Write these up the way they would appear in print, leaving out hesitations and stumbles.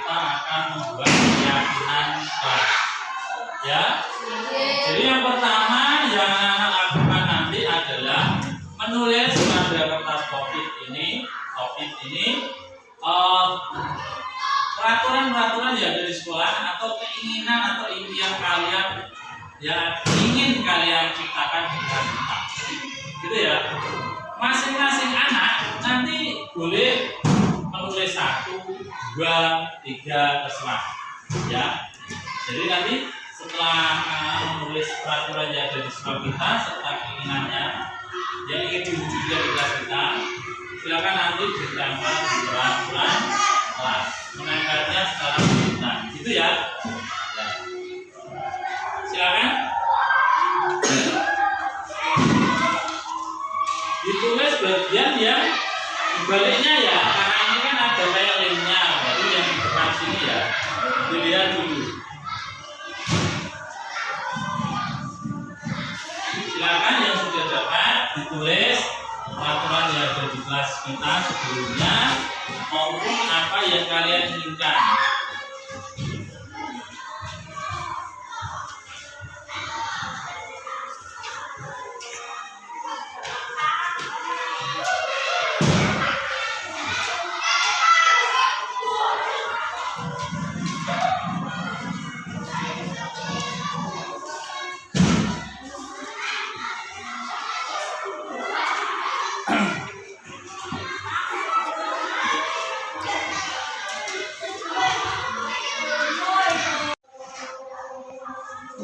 kita akan membuat keyakinan kelas. Ya. Jadi yang pertama yang anak lakukan nanti adalah menulis pada kertas topik ini peraturan-peraturan yang ada di sekolah atau keinginan atau impian kalian yang ingin kalian ciptakan di kelas kita. Gitu ya. Masing-masing anak nanti boleh menulis 1, 2, 3 terserah. Ya. Jadi nanti setelah menulis peraturan yang ada di sekolah kita serta keinginannya yang ingin diwujudkan di kelas kita, silakan nanti ditempel di peraturan kelas, menempelnya secara digital, gitu ya. Silakan ditulis bagian yang dibaliknya ya, karena ini kan ada kayak lemnya, baru yang di depan sini ya, dilihat dulu. Silakan yang sudah dapat ditulis peraturan yang ada di kelas kita sebelumnya maupun apa yang kalian inginkan.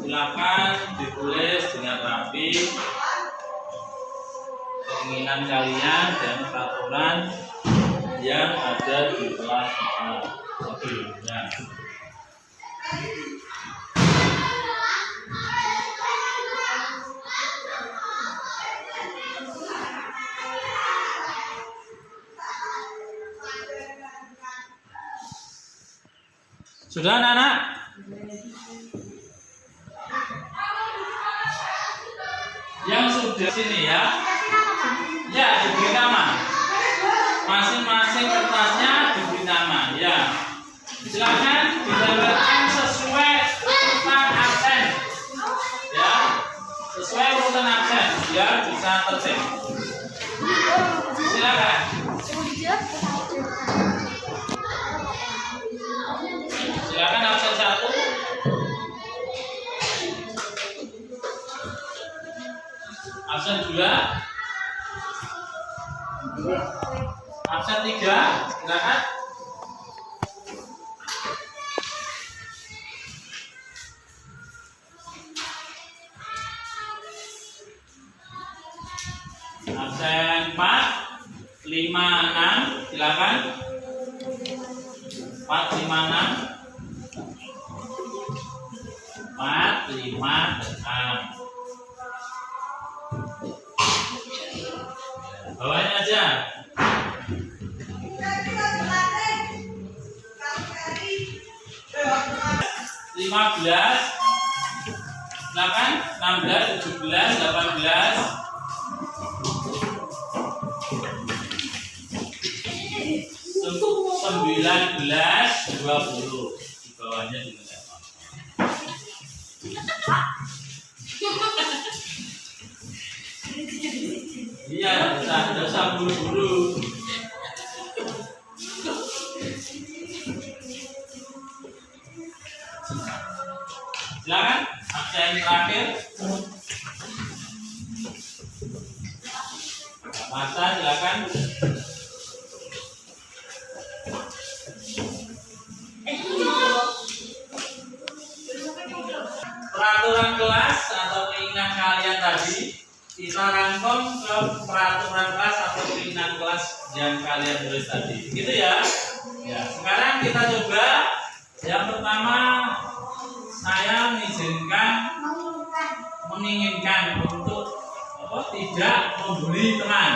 Silakan ditulis dengan rapi keinginan kalian dan peraturan yang ada di kelas kita sebelumnya. Sudah anak-anak? Yang sudah sini ya, ya diberi nama, masing-masing kertasnya diberi nama ya. Silakan ditempelkan sesuai urutan absen ya, sesuai urutan absen biar bisa tertib. Silakan. Silakan absen 1. Absen 2, absen 3, silakan. Absen 4, 5, 6, silakan. 4, 5, 6, 4, 5, 6. Bawahnya aja. 15, silakan. 16, 17, 18, 19, 20. Di bawahnya juga ada. Iya, tidak usah buru-buru. Silakan, absen terakhir. Masa silakan. Peraturan kelas atau keinginan kalian tadi kita rangkum ke peraturan kelas atau keinginan kelas yang kalian tulis tadi, gitu ya. Ya, sekarang kita coba. Yang pertama, saya menginginkan untuk tidak membuli teman,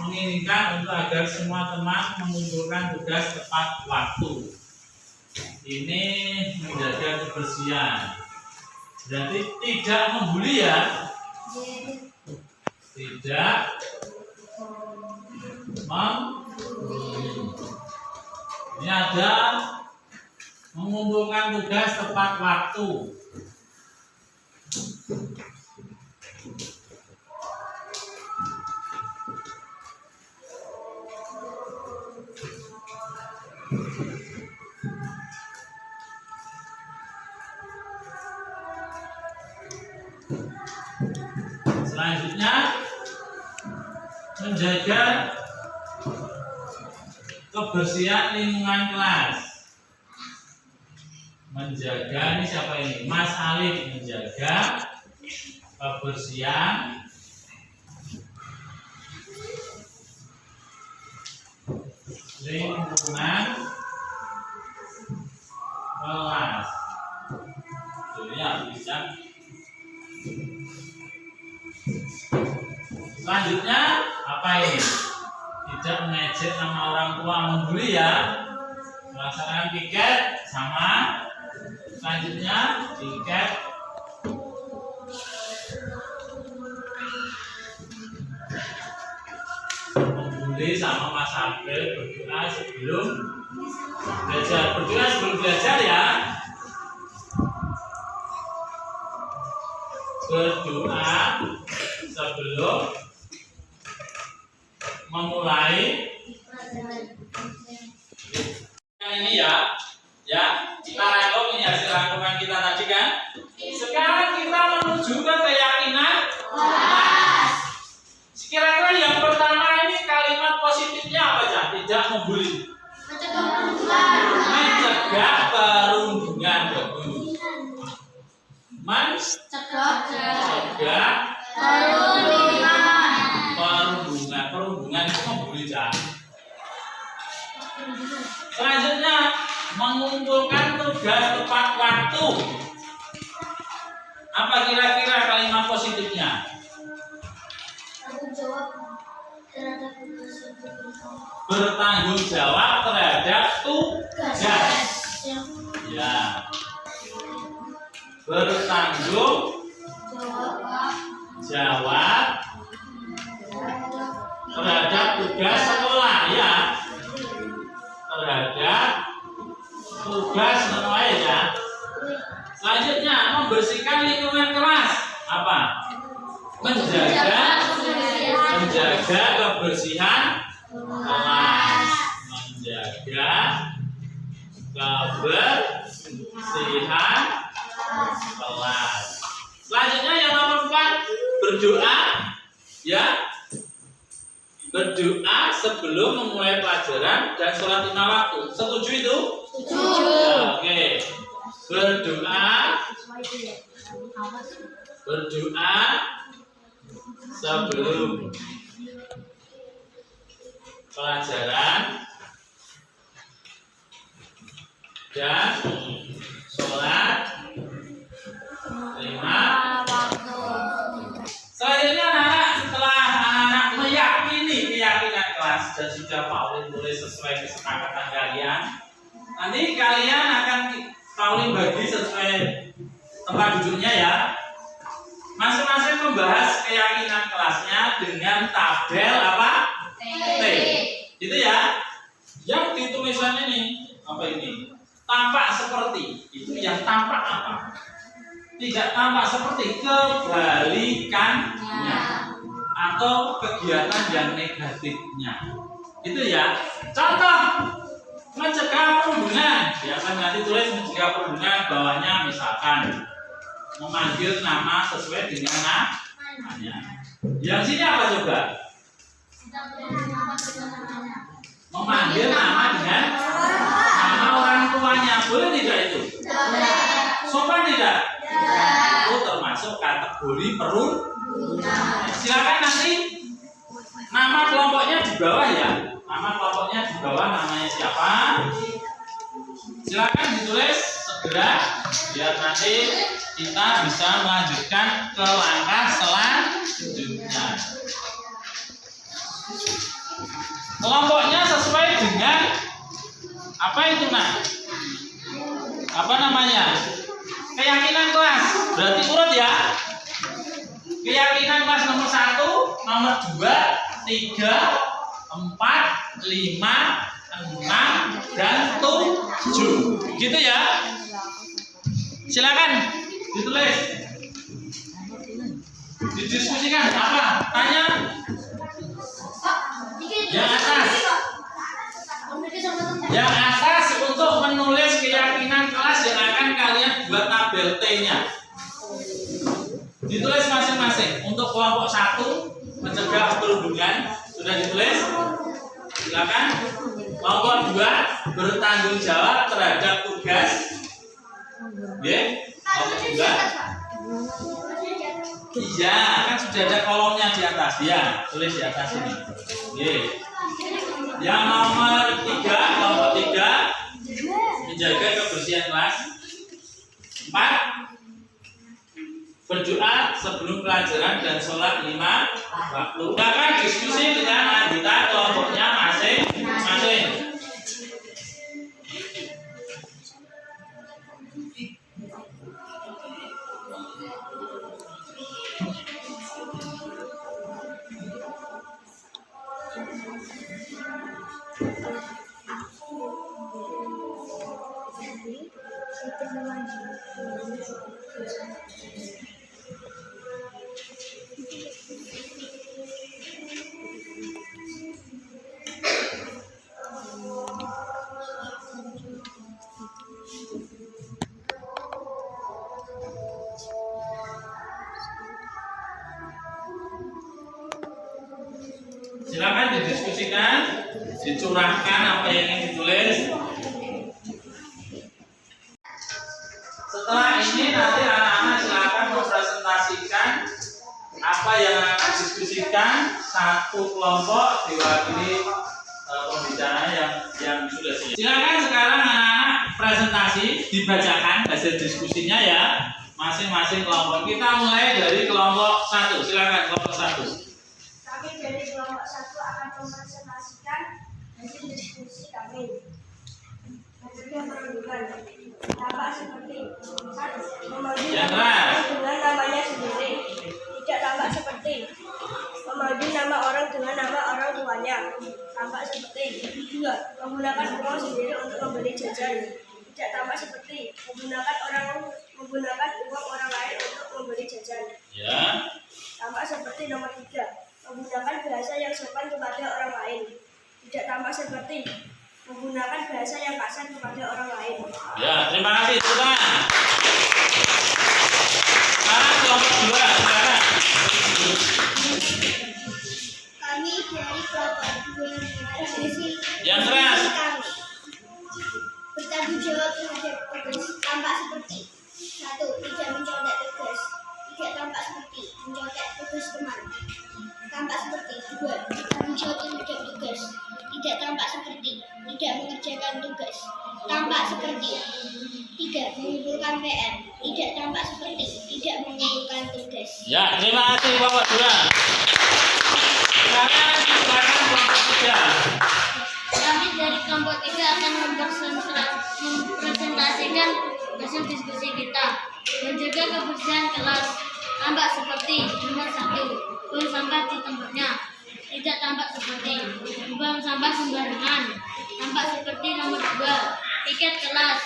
menginginkan untuk agar semua teman mengumpulkan tugas tepat waktu. Ini menjaga kebersihan. Berarti tidak membuli ya. Tidak membuli. Ini ada mengumpulkan tugas tepat waktu. Selanjutnya, menjaga kebersihan lingkungan kelas. Menjaga, ini siapa ini? Mas Alif. Menjaga kebersihan lingkungan kelas. Ini bisa. Selanjutnya apa ini? Tidak mengejek nama orang tua, membuli ya. Melaksanakan piket sama. Selanjutnya piket membuli sama Mas April. Berdoa sebelum belajar. Berdoa sebelum belajar ya. Berdoa sebelum memulai ini ya, kita rangkum ini hasil rangkuman kita tadi kan. Sekarang kita menuju ke keyakinan. Kira-kira yang pertama ini kalimat positifnya apa ya? Tidak membuli. Mencegah perundungan. Mencegah perundungan itu membuli jangan. Selanjutnya mengumpulkan tugas tepat waktu. Apa kira-kira kalimat positifnya? Bertanggung jawab terhadap tugas. Ya. Bertanggung jawab terhadap tugas sekolah ya. Terhadap tugas semuanya ya. Selanjutnya membersihkan lingkungan kelas. Apa? Menjaga kebersihan kelas. Menjaga kebersihan kelas. Selanjutnya yang nomor 4, berdoa ya. Berdoa sebelum memulai pelajaran dan sholat 5 waktu. Setuju itu? Setuju. Oke. Berdoa sebelum pelajaran dan sholat 5 waktu. Selanjutnya anak-anak, setelah anak-anak meyakini keyakinan kelas dan sudah Pauline tulis sesuai kesepakatan kalian, nanti kalian akan Pauline bagi sesuai tempat duduknya ya. Masing-masing membahas keyakinan kelasnya dengan tabel apa? T. Itu ya. Yang di tulisan ini apa ini? Tampak seperti. Itu yang tampak apa? Tidak tampak seperti, kebalikannya atau kegiatan yang negatifnya. Itu ya. Contoh mencegah perundungan. Biasanya nanti tulis mencegah perundungan, bawahnya misalkan memanggil nama sesuai dengan namanya. Yang sini apa coba? Memanggil nama dengan nama orang tuanya. Boleh tidak itu? Sopan tidak? Itu termasuk kategori perundungan. Silakan nanti nama kelompoknya di bawah ya. Nama kelompoknya di bawah, namanya siapa? Silakan ditulis segera biar nanti kita bisa melanjutkan ke langkah selanjutnya. Kelompoknya sesuai dengan apa itu nak? Apa namanya? Keyakinan kelas. Berarti urut ya. Keyakinan kelas nomor 1, nomor 2, 3, 4, 5, 6, dan 7. Gitu Gitu ya. Silakan ditulis. Didiskusikan apa? Tanya. Yang atas. Yang atas untuk menulis keyakinan kelas yang akan kalian buat tabel T-nya. Ditulis masing-masing. Untuk kelompok 1 mencegah perundungan sudah ditulis. Silakan. Kelompok 2 bertanggung jawab terhadap tugas. Kelompok 2. Iya, kan sudah ada kolomnya di atas. Ya, tulis di atas ini. Yang nomor 3, kelompok 3 menjaga kebersihan kelas. 4 berdoa sebelum pelajaran dan sholat 5 waktu. Silakan diskusi dengan anggota kelompoknya masing-masing. Silakan didiskusikan, dicurahkan apa yang ingin ditulis. Setelah ini nanti anak-anak silakan mempresentasikan apa yang akan diskusikan. Satu kelompok diwakili pembicara yang sudah siap. Silakan sekarang anak-anak presentasi, dibacakan hasil diskusinya ya, masing-masing kelompok. Kita mulai dari kelompok 1. Silakan kelompok 1. Kami dari kelompok 1 akan mempresentasikan hasil diskusi kami. Mencegah perundungan tampak seperti memanggil dengan namanya sendiri, tidak tampak seperti memanggil nama orang dengan nama orang tuanya, tampak seperti 2 menggunakan uang sendiri untuk membeli jajan, tidak tampak seperti menggunakan uang orang lain untuk membeli jajan. Ya. Tampak seperti nomor 3 menggunakan bahasa yang sopan kepada orang lain, tidak tampak seperti menggunakan bahasa yang kasar kepada orang lain. Ya, terima kasih teman. Sekarang kelompok 2, silakan. Kami dari kelompok 2 diskusi Yang keras. bertanggung jawab terhadap tugas, tampak seperti 1 tidak mencontek tugas, tidak tampak seperti mencontek tugas teman, tampak seperti 2 bertanggung jawab terhadap tugas, tidak tampak seperti tidak mengerjakan tugas, tampak seperti 3 mengumpulkan PR, tidak tampak seperti tidak mengumpulkan tugas. Ya, terima kasih kelompok 2. Sekarang silakan kelompok 3. Kami dari kelompok 3 akan mempresentasikan hasil diskusi kita. Menjaga kebersihan kelas, tampak seperti nomor 1 buang sampah di tempatnya, tidak tampak seperti buang sampah sembarangan, tampak seperti nomor 2 piket kelas,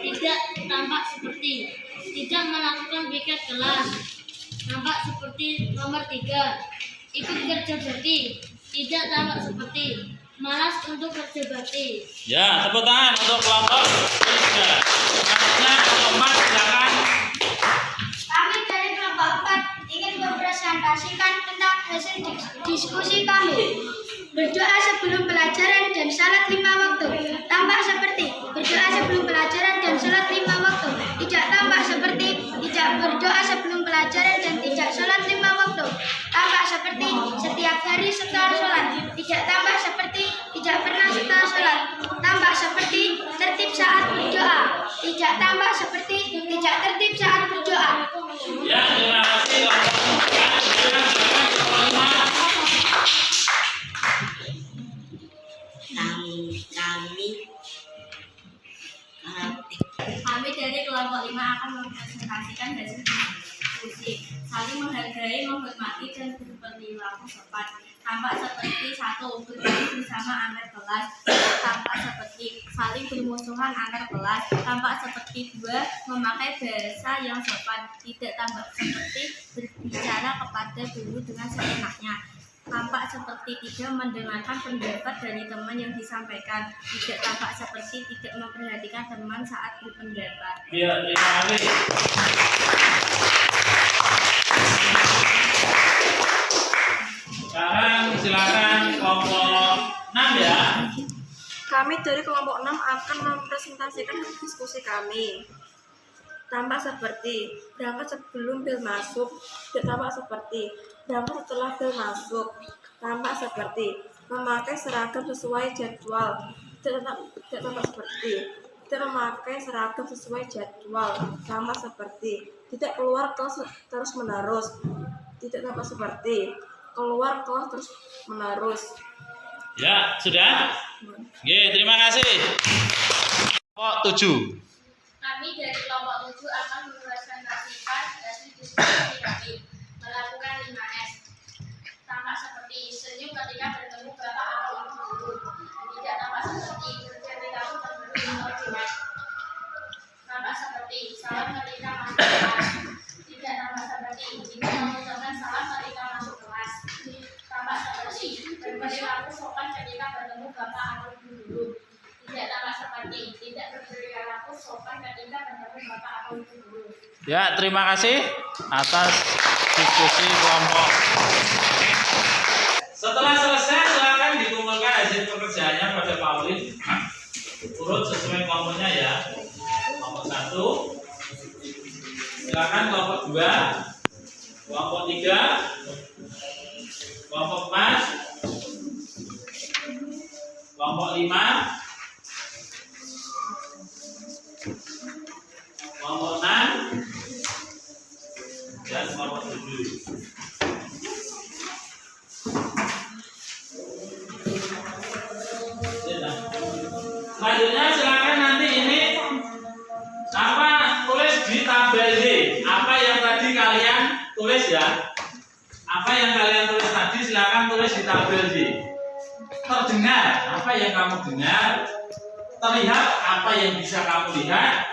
tidak tampak seperti tidak melakukan piket kelas, tampak seperti nomor 3 ikut kerja bakti, tidak tampak seperti malas untuk kerja bakti. Ya, tepuk tangan untuk kelompok 3. Selanjutnya kelompok 4, silakan. Kami dari kelompok 4 ingin mempresentasikan tentang hasil diskusi kami. Berdoa sebelum pelajaran dan salat 5 waktu, tampak seperti berdoa sebelum pelajaran dan salat 5 waktu, tidak tampak seperti tidak berdoa sebelum pelajaran dan tidak salat 5 waktu, tampak seperti setiap hari setelah salat, tidak tampak seperti tidak pernah setelah salat, tampak seperti tertib saat berdoa, tidak tampak seperti tidak tertib saat berdoa. Ya, terima kasih kelompok 5. Kami dari kelompok 5 akan mempresentasikan hasil diskusi saling menghargai, menghormati, dan berperilaku sopan, tampak seperti satu berdiri bersama antar kelas, tampak seperti saling bermusuhan antar kelas, tampak seperti dua memakai bahasa yang sopan, tidak tampak seperti berbicara kepada guru dengan seenaknya, tampak seperti tidak mendengarkan pendapat dari teman yang disampaikan, tidak tampak seperti tidak memperhatikan teman saat berpendapat. Ya, terima kasih. Sekarang silakan kelompok 6 ya. Kami dari kelompok 6 akan mempresentasikan diskusi kami. Tampak seperti berangkat sebelum bel masuk, tidak tampak seperti berangkat setelah bel masuk, tampak seperti memakai seragam sesuai jadwal, tidak tampak seperti tidak memakai seragam sesuai jadwal, tampak seperti tidak keluar kelas terus menerus, tidak tampak seperti keluar kelas terus menerus. Ya, sudah? Oke, terima kasih. Kelompok 7. Kami dari kelompok 7 akan mempresentasikan hasil diskusi kami melakukan 5S. Tampak seperti senyum ketika bertemu bapak atau ibu guru. Tidak tampak seperti ketika bertemu atau tidak. Tampak seperti salam ketika masuk kelas. Tidak tampak seperti tidak mengucapkan salam ketika masuk kelas. Tampak seperti berperilaku sopan ketika bertemu bapak atau ibu guru. Tidak tampak seperti tidak berperilaku sopan ketika bertemu bapak atau ibu guru. Ya, terima kasih atas diskusi kelompok. Setelah selesai, silakan dikumpulkan hasil pekerjaannya pada Paulin. Urut sesuai kelompoknya ya. Kelompok 1. Silakan kelompok 2, kelompok 3, kelompok 4, kelompok 5, kelompok 6, dan kelompok 7. Selanjutnya silakan nanti ini tulis di tabel D. Apa yang tadi kalian tulis ya? Apa yang kalian tulis tadi silakan tulis di tabel D. Terdengar apa yang kamu dengar, terlihat apa yang bisa kamu lihat,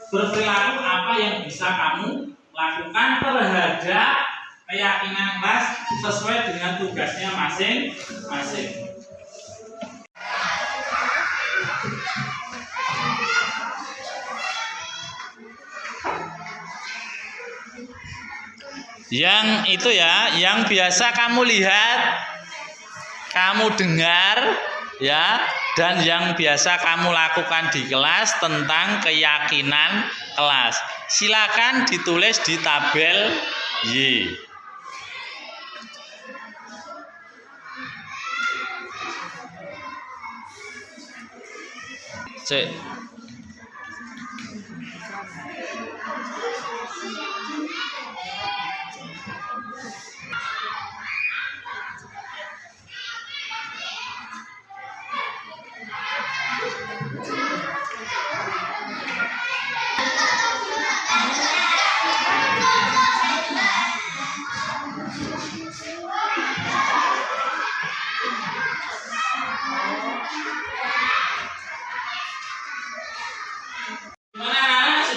berperilaku apa yang bisa kamu lakukan terhadap keyakinan kelas sesuai dengan tugasnya masing-masing. Yang itu ya, yang biasa kamu lihat, kamu dengar ya, dan yang biasa kamu lakukan di kelas tentang keyakinan kelas. Silakan ditulis di tabel Y. C.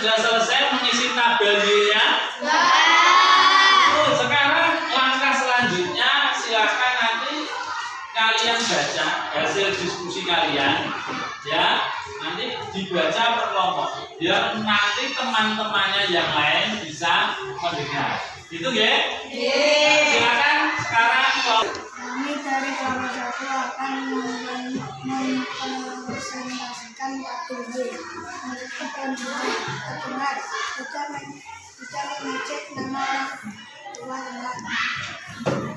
Sudah selesai mengisi tabel Y-nya? Sekarang langkah selanjutnya silakan nanti kalian baca hasil diskusi kalian ya, nanti dibaca per kelompok biar nanti teman-temannya yang lain bisa mendengar. Itu ya? Silakan sekarang Kami dari kelompok 1 akan mempresentasikan tabel D. Terdengar, tidak mengecek nama orang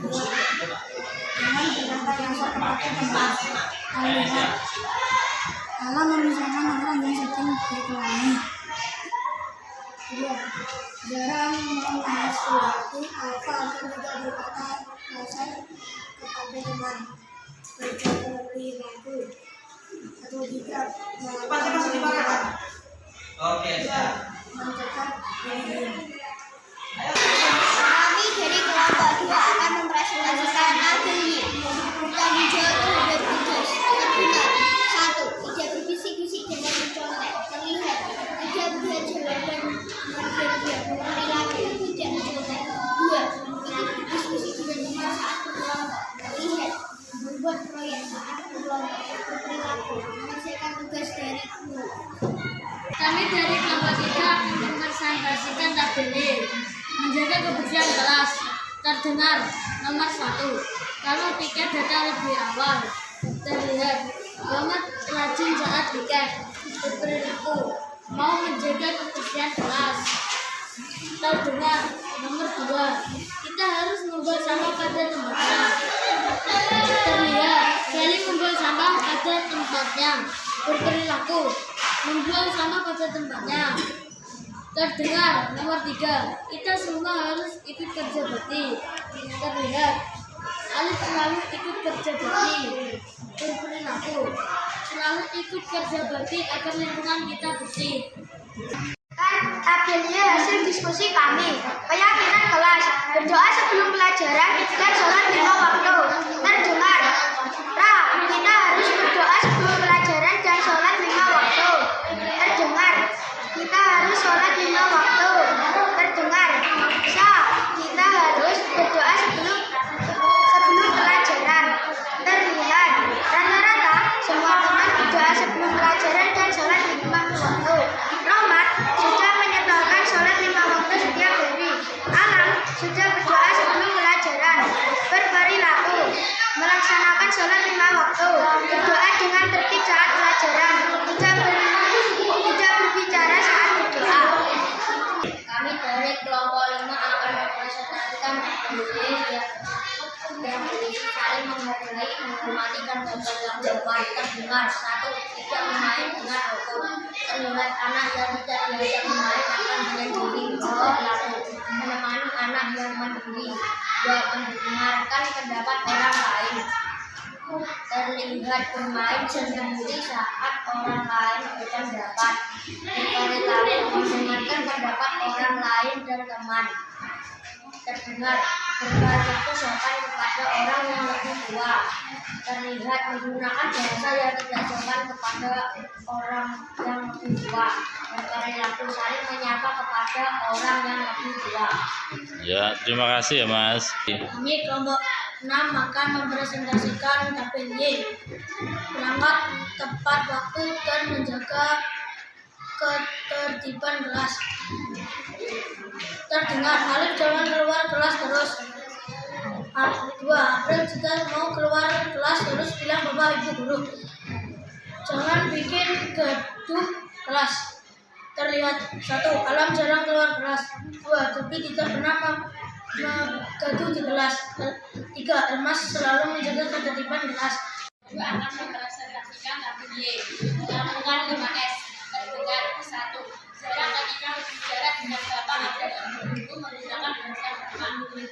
tua dengan berkata yang seperti tempat melihat dalam memisahkan orang yang sedang berkelahi. Jarang membahas sesuatu alfa agar tidak berkata kasar kepada teman, berperilaku atau tidak melakukan mencegah diri. Kami dari kelompok 2 akan mempresentasikan tabel Y. Perilaku dan contoh. 2. Ikuti diskusi bersama saat berkelompok. Lihat, membuat proyek saat berkelompok. Berperilaku, menyelesaikan tugas dari guru. Kami dari kelompok 3 mempresentasikan tabel menjaga kebersihan kelas. Terdengar nomor 1. Kalau tiket datang lebih awal. Terlihat banget rajin saat tiket. Berperilaku mau menjaga kebersihan kelas. Terdengar nomor 2. Kita harus membuang sampah pada tempatnya. Terlihat saling membuang sampah pada tempatnya. Berperilaku membuang sampah pada tempatnya. Terdengar nomor 3. Kita semua harus ikut kerja bakti. Terlihat Alif selalu ikut kerja bakti. Berperilaku selalu ikut kerja bakti agar lingkungan kita bersih. Kan tabelnya hasil diskusi kami. Keyakinan kelas, berdoa sebelum pelajaran dan sholat 5 waktu. Terdengar, Ra, kita harus berdoa sebelum pelajaran dan sholat 5 waktu. Terdengar, kita harus sholat 5 waktu. Terdengar, Sa, kita harus berdoa sebelum pelajaran. Terlihat, rata-rata semua teman berdoa sebelum pelajaran dan sholat 5 waktu. Romat sudah menyetorkan sholat 5 waktu setiap hari. Alam sudah berdoa sebelum pelajaran. Berperilaku melaksanakan sholat 5 waktu. Berdoa dengan tertib saat pelajaran. Tidak berbicara saat berdoa. Kami dari kelompok 5 akan mempresentasikan yang berisi saling menghargai, menghormati dan bertanggung jawab. Terdengar 1. Tidak bermain dengan rokok. Terlihat anak yang tidak diajak bermain akan menyendiri. Berlaku menemani anak yang mandiri. 2. Mendengarkan pendapat orang lain. Terlihat bermain sendiri saat orang lain berpendapat. Berperilaku mendengarkan pendapat orang lain dan teman. Terdengar berperilaku sopan kepada orang yang lebih tua. Terlihat menggunakan bahasa yang tidak sopan kepada orang yang lebih tua. Berperilaku saling menyapa kepada orang yang lebih tua. Ya, terima kasih ya Mas. Kami kelompok 6 akan mempresentasikan tabel Y. Berangkat tepat waktu dan menjaga ketertiban kelas. Terdengar Alif jangan keluar kelas terus. 2. April jika mau keluar kelas terus bilang bapak ibu guru. Jangan bikin gaduh kelas. Terlihat 1. Alam jarang keluar kelas. 2. Tapi tidak pernah gaduh di kelas. 3. Emas selalu menjaga ketertiban kelas. Juga akan mempresentasikan tabel Y. Lakukan 5S. Terdengar 1. Jarak ketika berbicara dengan bapak atau ibu menggunakan bahasa bapak. 2.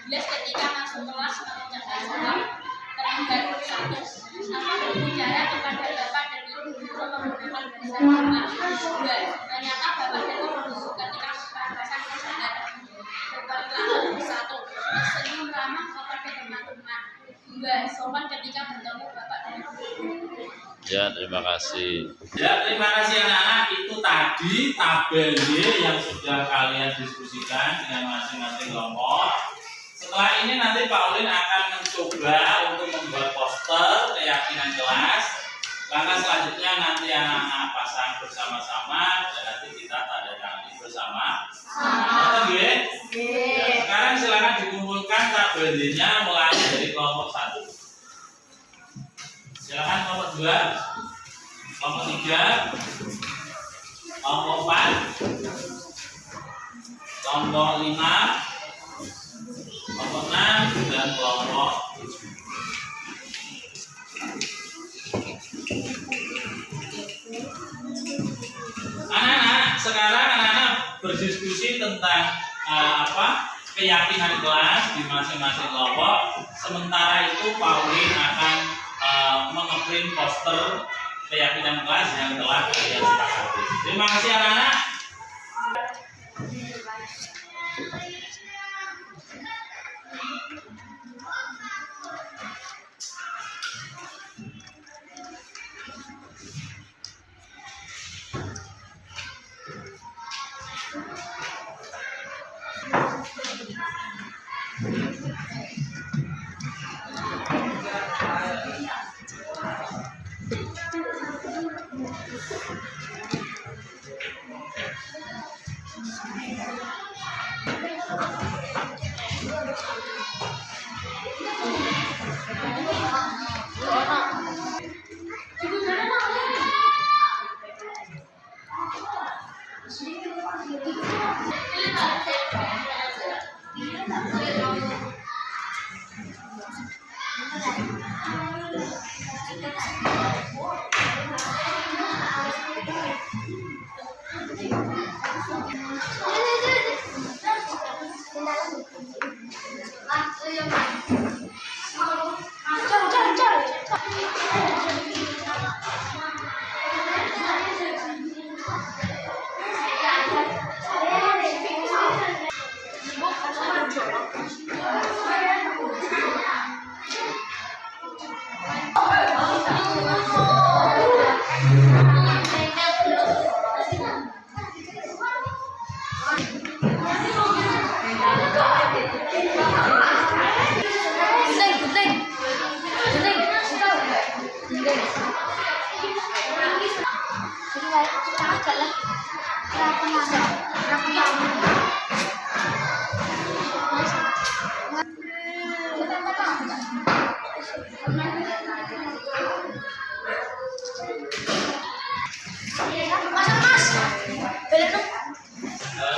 Jelas ketika masuk kelas mengucapkan salam. Terdengar 1. Sama berbicara kepada bapak dan ibu menggunakan bahasa bapak. 2. Ternyata bapak dan ibu berbusuk ketika bahasa kesadaran. Berperilaku 1. Senyum ramah kepada teman-teman. 2. Sopan ketika bertemu bapak dan ibu. Ya, terima kasih. Ya, terima kasih anak-anak. Itu tadi tabel Y yang sudah kalian diskusikan dengan masing-masing kelompok. Setelah ini nanti Pak Ulin akan mencoba untuk membuat poster keyakinan kelas. Langkah selanjutnya nanti anak-anak pasang bersama-sama dan nanti kita tanda tangani bersama. Betul ya? Sekarang silakan dikumpulkan tabel Y-nya mulai dari kelompok 1. Silakan kelompok 2, kelompok 3, kelompok 4, kelompok 5, kelompok 6, dan kelompok 7. Anak-anak, sekarang anak-anak berdiskusi tentang keyakinan kelas di masing-masing kelompok. Sementara itu Paulin akan mengeprint poster keyakinan kelas yang telah kalian sepakati. Terima kasih anak-anak.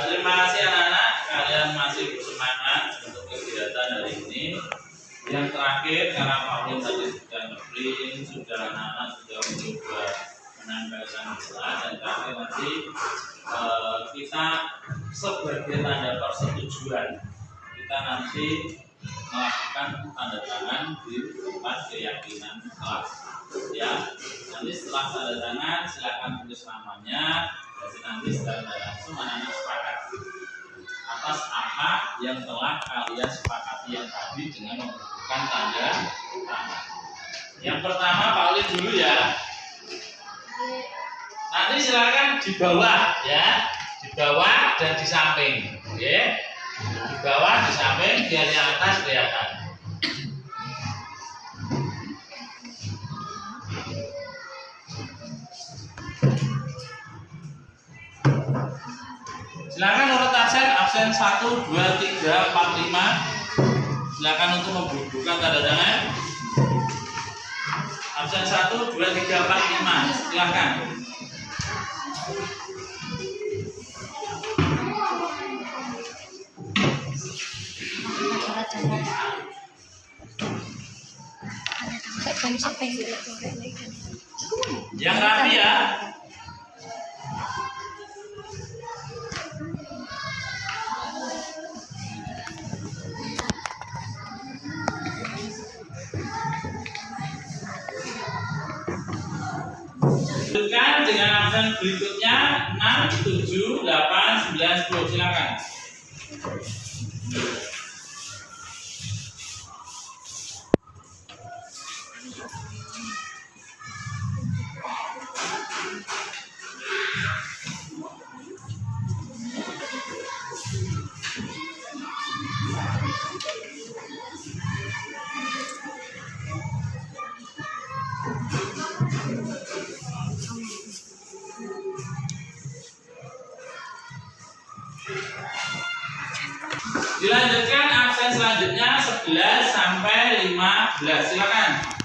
Terima kasih anak-anak, kalian masih bersemangat untuk kegiatan hari ini. Yang terakhir, karena Pak Ulin tadi sudah ngeprint, sudah anak-anak sudah mencoba menempelkan bola, dan terakhir nanti kita sebagai tanda persetujuan, kita nanti melakukan tanda tangan di tempat keyakinan kelas. Ya, nanti setelah tanda tangan silakan tulis namanya. Jadi nanti secara langsung anak-anak sepakat atas apa yang telah kalian sepakati yang tadi dengan memberikan tanda tangan. Yang pertama Pak Ulin dulu ya. Nanti silakan di bawah ya, di bawah dan di samping, oke? Di bawah, di samping, biar yang atas kelihatan. Silakan urut absen 1, 2, 3, 4, 5. Silakan untuk membubuhkan tanda tangan. Absen 1, 2, 3, 4, 5. Silakan. Yang rapi ya. Lanjutkan dengan absen berikutnya 6, 7, 8, 9, 10. Silakan. Dilanjutkan absen selanjutnya 11 sampai 15. Silakan.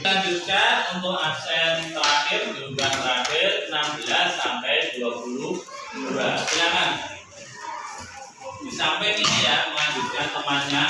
Lanjutkan untuk absen terakhir, jumlah terakhir 16 sampai 22. Silakan. Di samping ini ya, melanjutkan temannya.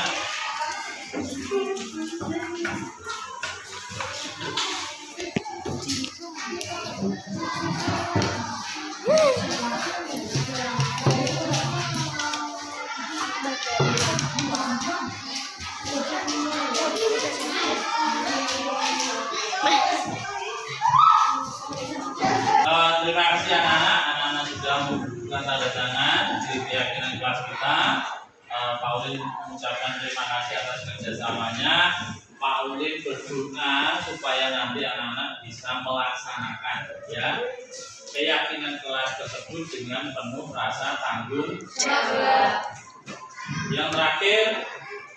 Terima kasih anak-anak sudah membubuhkan tanda tangan di keyakinan kelas kita. Pak Ulin mengucapkan terima kasih atas kerjasamanya. Pak Ulin berdoa supaya nanti anak-anak bisa melaksanakan ya keyakinan kelas tersebut dengan penuh rasa tanggung jawab. Yang terakhir,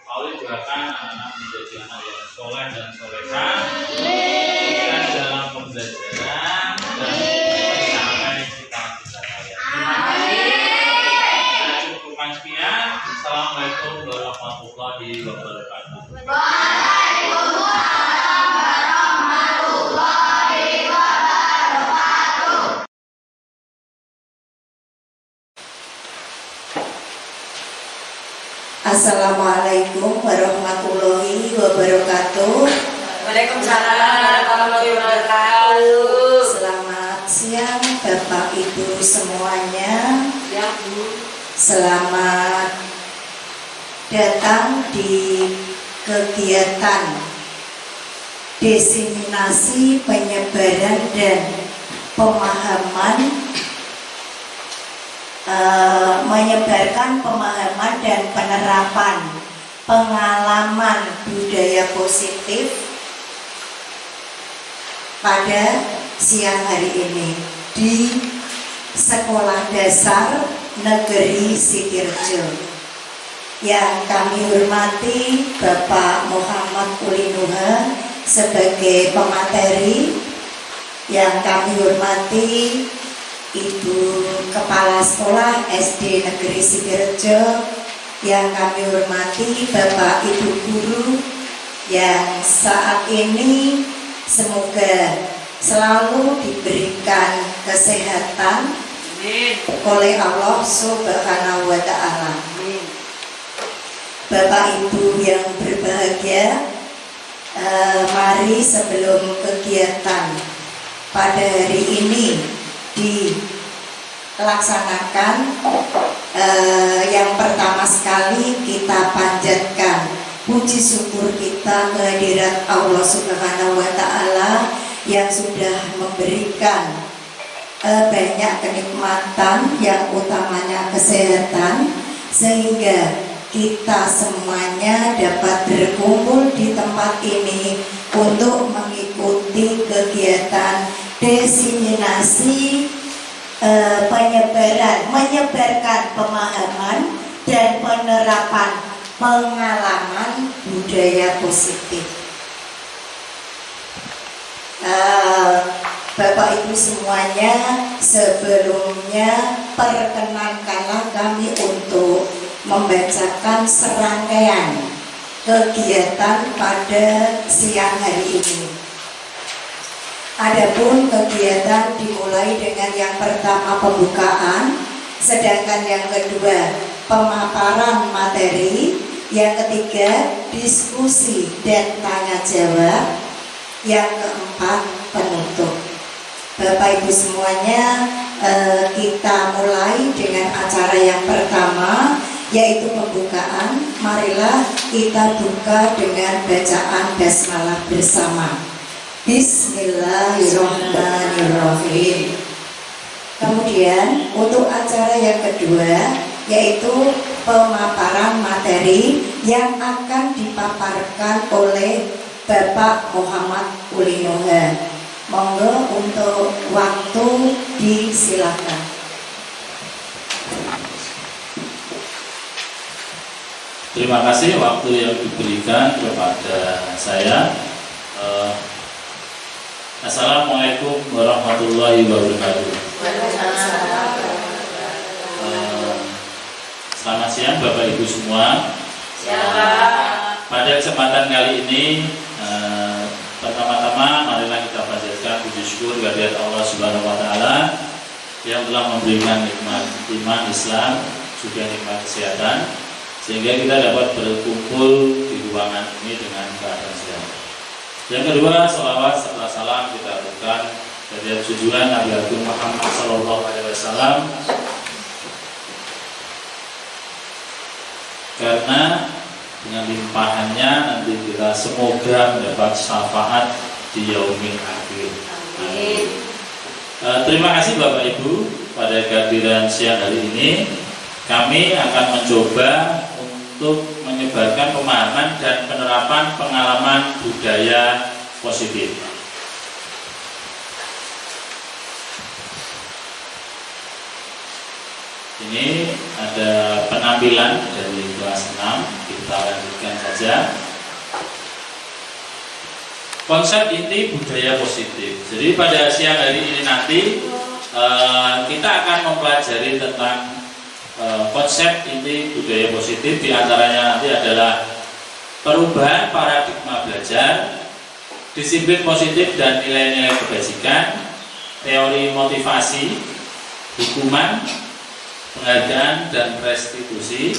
Pak Ulin doakan anak-anak menjadi anak yang soleh dan soleha, sukses dalam pembelajaran dan mencapai cita-cita kalian. Saya cukupkan sekian. Assalamualaikum warahmatullahi wabarakatuh. Assalamualaikum warahmatullahi wabarakatuh. Waalaikumsalam warahmatullahi wabarakatuh. Selamat siang Bapak Ibu semuanya. Ya, Bu. Selamat datang di kegiatan diseminasi penyebaran dan pemahaman menyebarkan pemahaman dan penerapan pengalaman budaya positif pada siang hari ini di Sekolah Dasar Negeri Sitirjo. Yang kami hormati Bapak Muhammad Ulinuha sebagai pemateri, yang kami hormati Ibu Kepala Sekolah SD Negeri Sitirjo, yang kami hormati Bapak Ibu Guru yang saat ini semoga selalu diberikan kesehatan oleh Allah Subhanahu wa Ta'ala. Bapak Ibu yang berbahagia, mari sebelum kegiatan pada hari ini dilaksanakan, yang pertama sekali kita panjatkan puji syukur kita kehadirat Allah Subhanahu wa Ta'ala yang sudah memberikan banyak kenikmatan, yang utamanya kesehatan, sehingga kita semuanya dapat berkumpul di tempat ini untuk mengikuti kegiatan diseminasi menyebarkan pemahaman dan penerapan pengalaman budaya positif. Bapak Ibu semuanya, sebelumnya perkenankanlah kami untuk membacakan serangkaian kegiatan pada siang hari ini. Adapun kegiatan dimulai dengan yang pertama pembukaan, sedangkan yang kedua pemaparan materi, yang ketiga diskusi dan tanya jawab, yang keempat penutup. Bapak Ibu semuanya, kita mulai dengan acara yang pertama, yaitu pembukaan. Marilah kita buka dengan bacaan basmalah bersama. Bismillahirrahmanirrahim. Kemudian untuk acara yang kedua, yaitu pemaparan materi yang akan dipaparkan oleh Bapak Muhammad Ulinuha. Monggo untuk waktu disilakan. Terima kasih waktu yang diberikan kepada saya. Assalamualaikum warahmatullahi wabarakatuh. Selamat siang Bapak Ibu semua. Pada kesempatan kali ini, pertama-tama marilah kita panjatkan puji syukur kehadirat Allah Subhanahu wa Ta'ala yang telah memberikan nikmat iman Islam, juga nikmat kesehatan, sehingga kita dapat berkumpul di ruangan ini dengan keadaan sehat. Yang kedua, salawat serta salam kita aturkan dari junjungan Nabi Agung Muhammad SAW, karena dengan limpahannya nanti kita semoga mendapat syafaat di yaumil akhir. Terima kasih Bapak Ibu pada kehadiran siang hari ini. Kami akan mencoba untuk menyebarkan pemahaman dan penerapan pengalaman budaya positif. Ini ada penampilan dari kelas 6, kita lanjutkan saja. Konsep inti budaya positif. Jadi pada siang hari ini nanti kita akan mempelajari tentang konsep inti budaya positif. Di antaranya nanti adalah perubahan paradigma belajar, disiplin positif dan nilai-nilai kebajikan, teori motivasi, hukuman, penghargaan dan restitusi,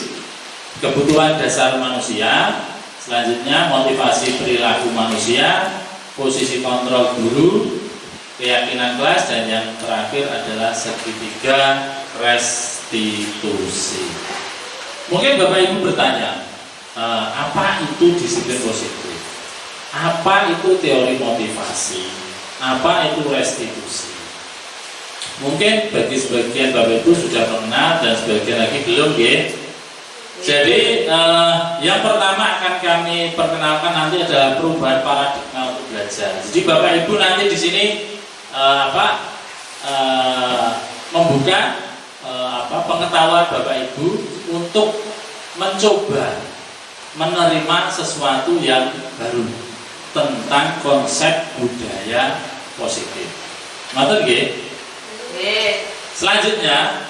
kebutuhan dasar manusia, selanjutnya motivasi perilaku manusia, posisi kontrol guru, keyakinan kelas, dan yang terakhir adalah segitiga restitusi. Mungkin Bapak Ibu bertanya, apa itu disiplin positif? Apa itu teori motivasi? Apa itu restitusi? Mungkin bagi sebagian Bapak Ibu sudah mengenal dan sebagian lagi belum, ya. Jadi yang pertama akan kami perkenalkan nanti adalah perubahan paradigma untuk belajar. Jadi Bapak Ibu nanti di sini membuka pengetahuan Bapak Ibu untuk mencoba menerima sesuatu yang baru tentang konsep budaya positif. Matur nggih? Selanjutnya,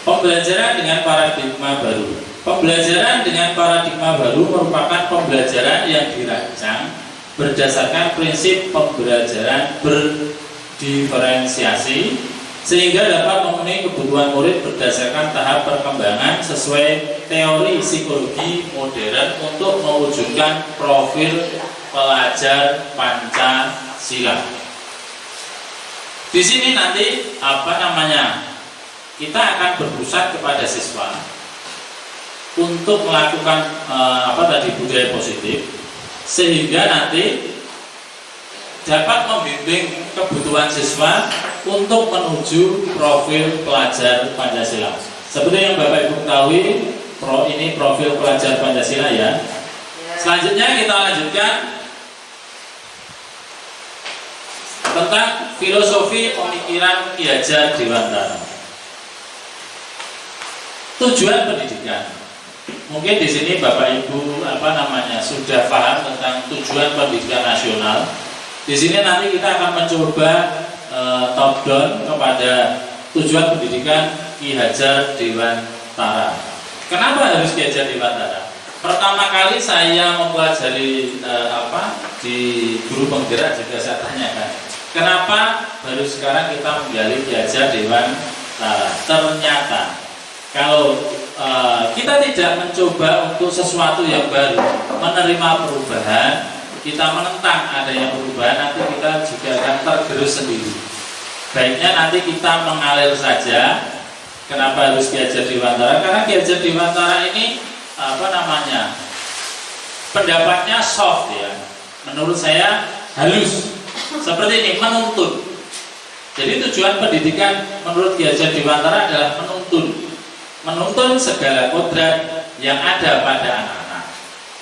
pembelajaran dengan paradigma baru. Pembelajaran dengan paradigma baru merupakan pembelajaran yang dirancang berdasarkan prinsip pembelajaran berdiferensiasi sehingga dapat memenuhi kebutuhan murid berdasarkan tahap perkembangan sesuai teori psikologi modern untuk mewujudkan profil pelajar Pancasila. Di sini nanti kita akan berpusat kepada siswa untuk melakukan budaya positif sehingga nanti dapat membimbing kebutuhan siswa untuk menuju profil pelajar Pancasila. Seperti yang Bapak Ibu ketahui, ini profil pelajar Pancasila ya. Selanjutnya kita lanjutkan tentang filosofi pemikiran Ki Hajar Dewantara. Tujuan pendidikan. Mungkin di sini Bapak Ibu sudah paham tentang tujuan pendidikan nasional. Di sini nanti kita akan mencoba top down kepada tujuan pendidikan Ki Hajar Dewantara. Kenapa harus Ki Hajar Dewantara? Pertama kali saya mempelajari di guru penggerak juga saya tanyakan, kenapa baru sekarang kita menggali Ki Hajar Dewantara? Ternyata kalau kita tidak mencoba untuk sesuatu yang baru, menerima perubahan, kita menentang adanya perubahan, nanti kita juga akan tergerus sendiri. Baiknya nanti kita mengalir saja. Kenapa harus Ki Hajar Dewantara? Karena Ki Hajar Dewantara ini pendapatnya soft ya. Menurut saya halus. Seperti ini, menuntun. Jadi tujuan pendidikan menurut Ki Hajar Dewantara adalah menuntun segala kodrat yang ada pada anak-anak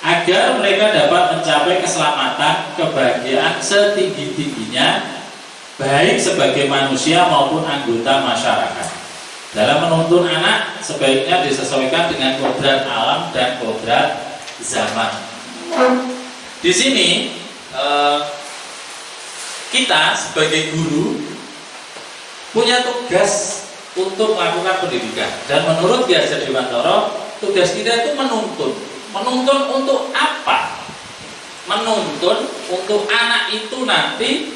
agar mereka dapat mencapai keselamatan, kebahagiaan setinggi-tingginya baik sebagai manusia maupun anggota masyarakat. Dalam menuntun anak sebaiknya disesuaikan dengan kodrat alam dan kodrat zaman. Di sini kita sebagai guru punya tugas untuk melakukan pendidikan, dan menurut Ki Hajar Dewantara tugas kita itu menuntun untuk apa? Menuntun untuk anak itu nanti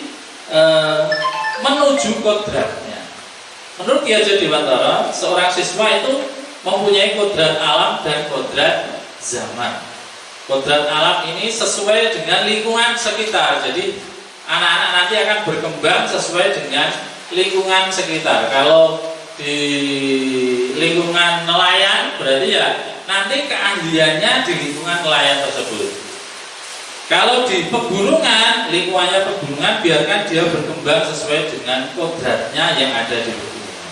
menuju kodratnya. Menurut Ki Hajar Dewantara, seorang siswa itu mempunyai kodrat alam dan kodrat zaman. Kodrat alam ini sesuai dengan lingkungan sekitar, jadi anak-anak nanti akan berkembang sesuai dengan lingkungan sekitar. Kalau di lingkungan nelayan berarti ya nanti keahliannya di lingkungan nelayan tersebut. Kalau di pegunungan, lingkungannya pegunungan, biarkan dia berkembang sesuai dengan kodratnya yang ada di pegunungan.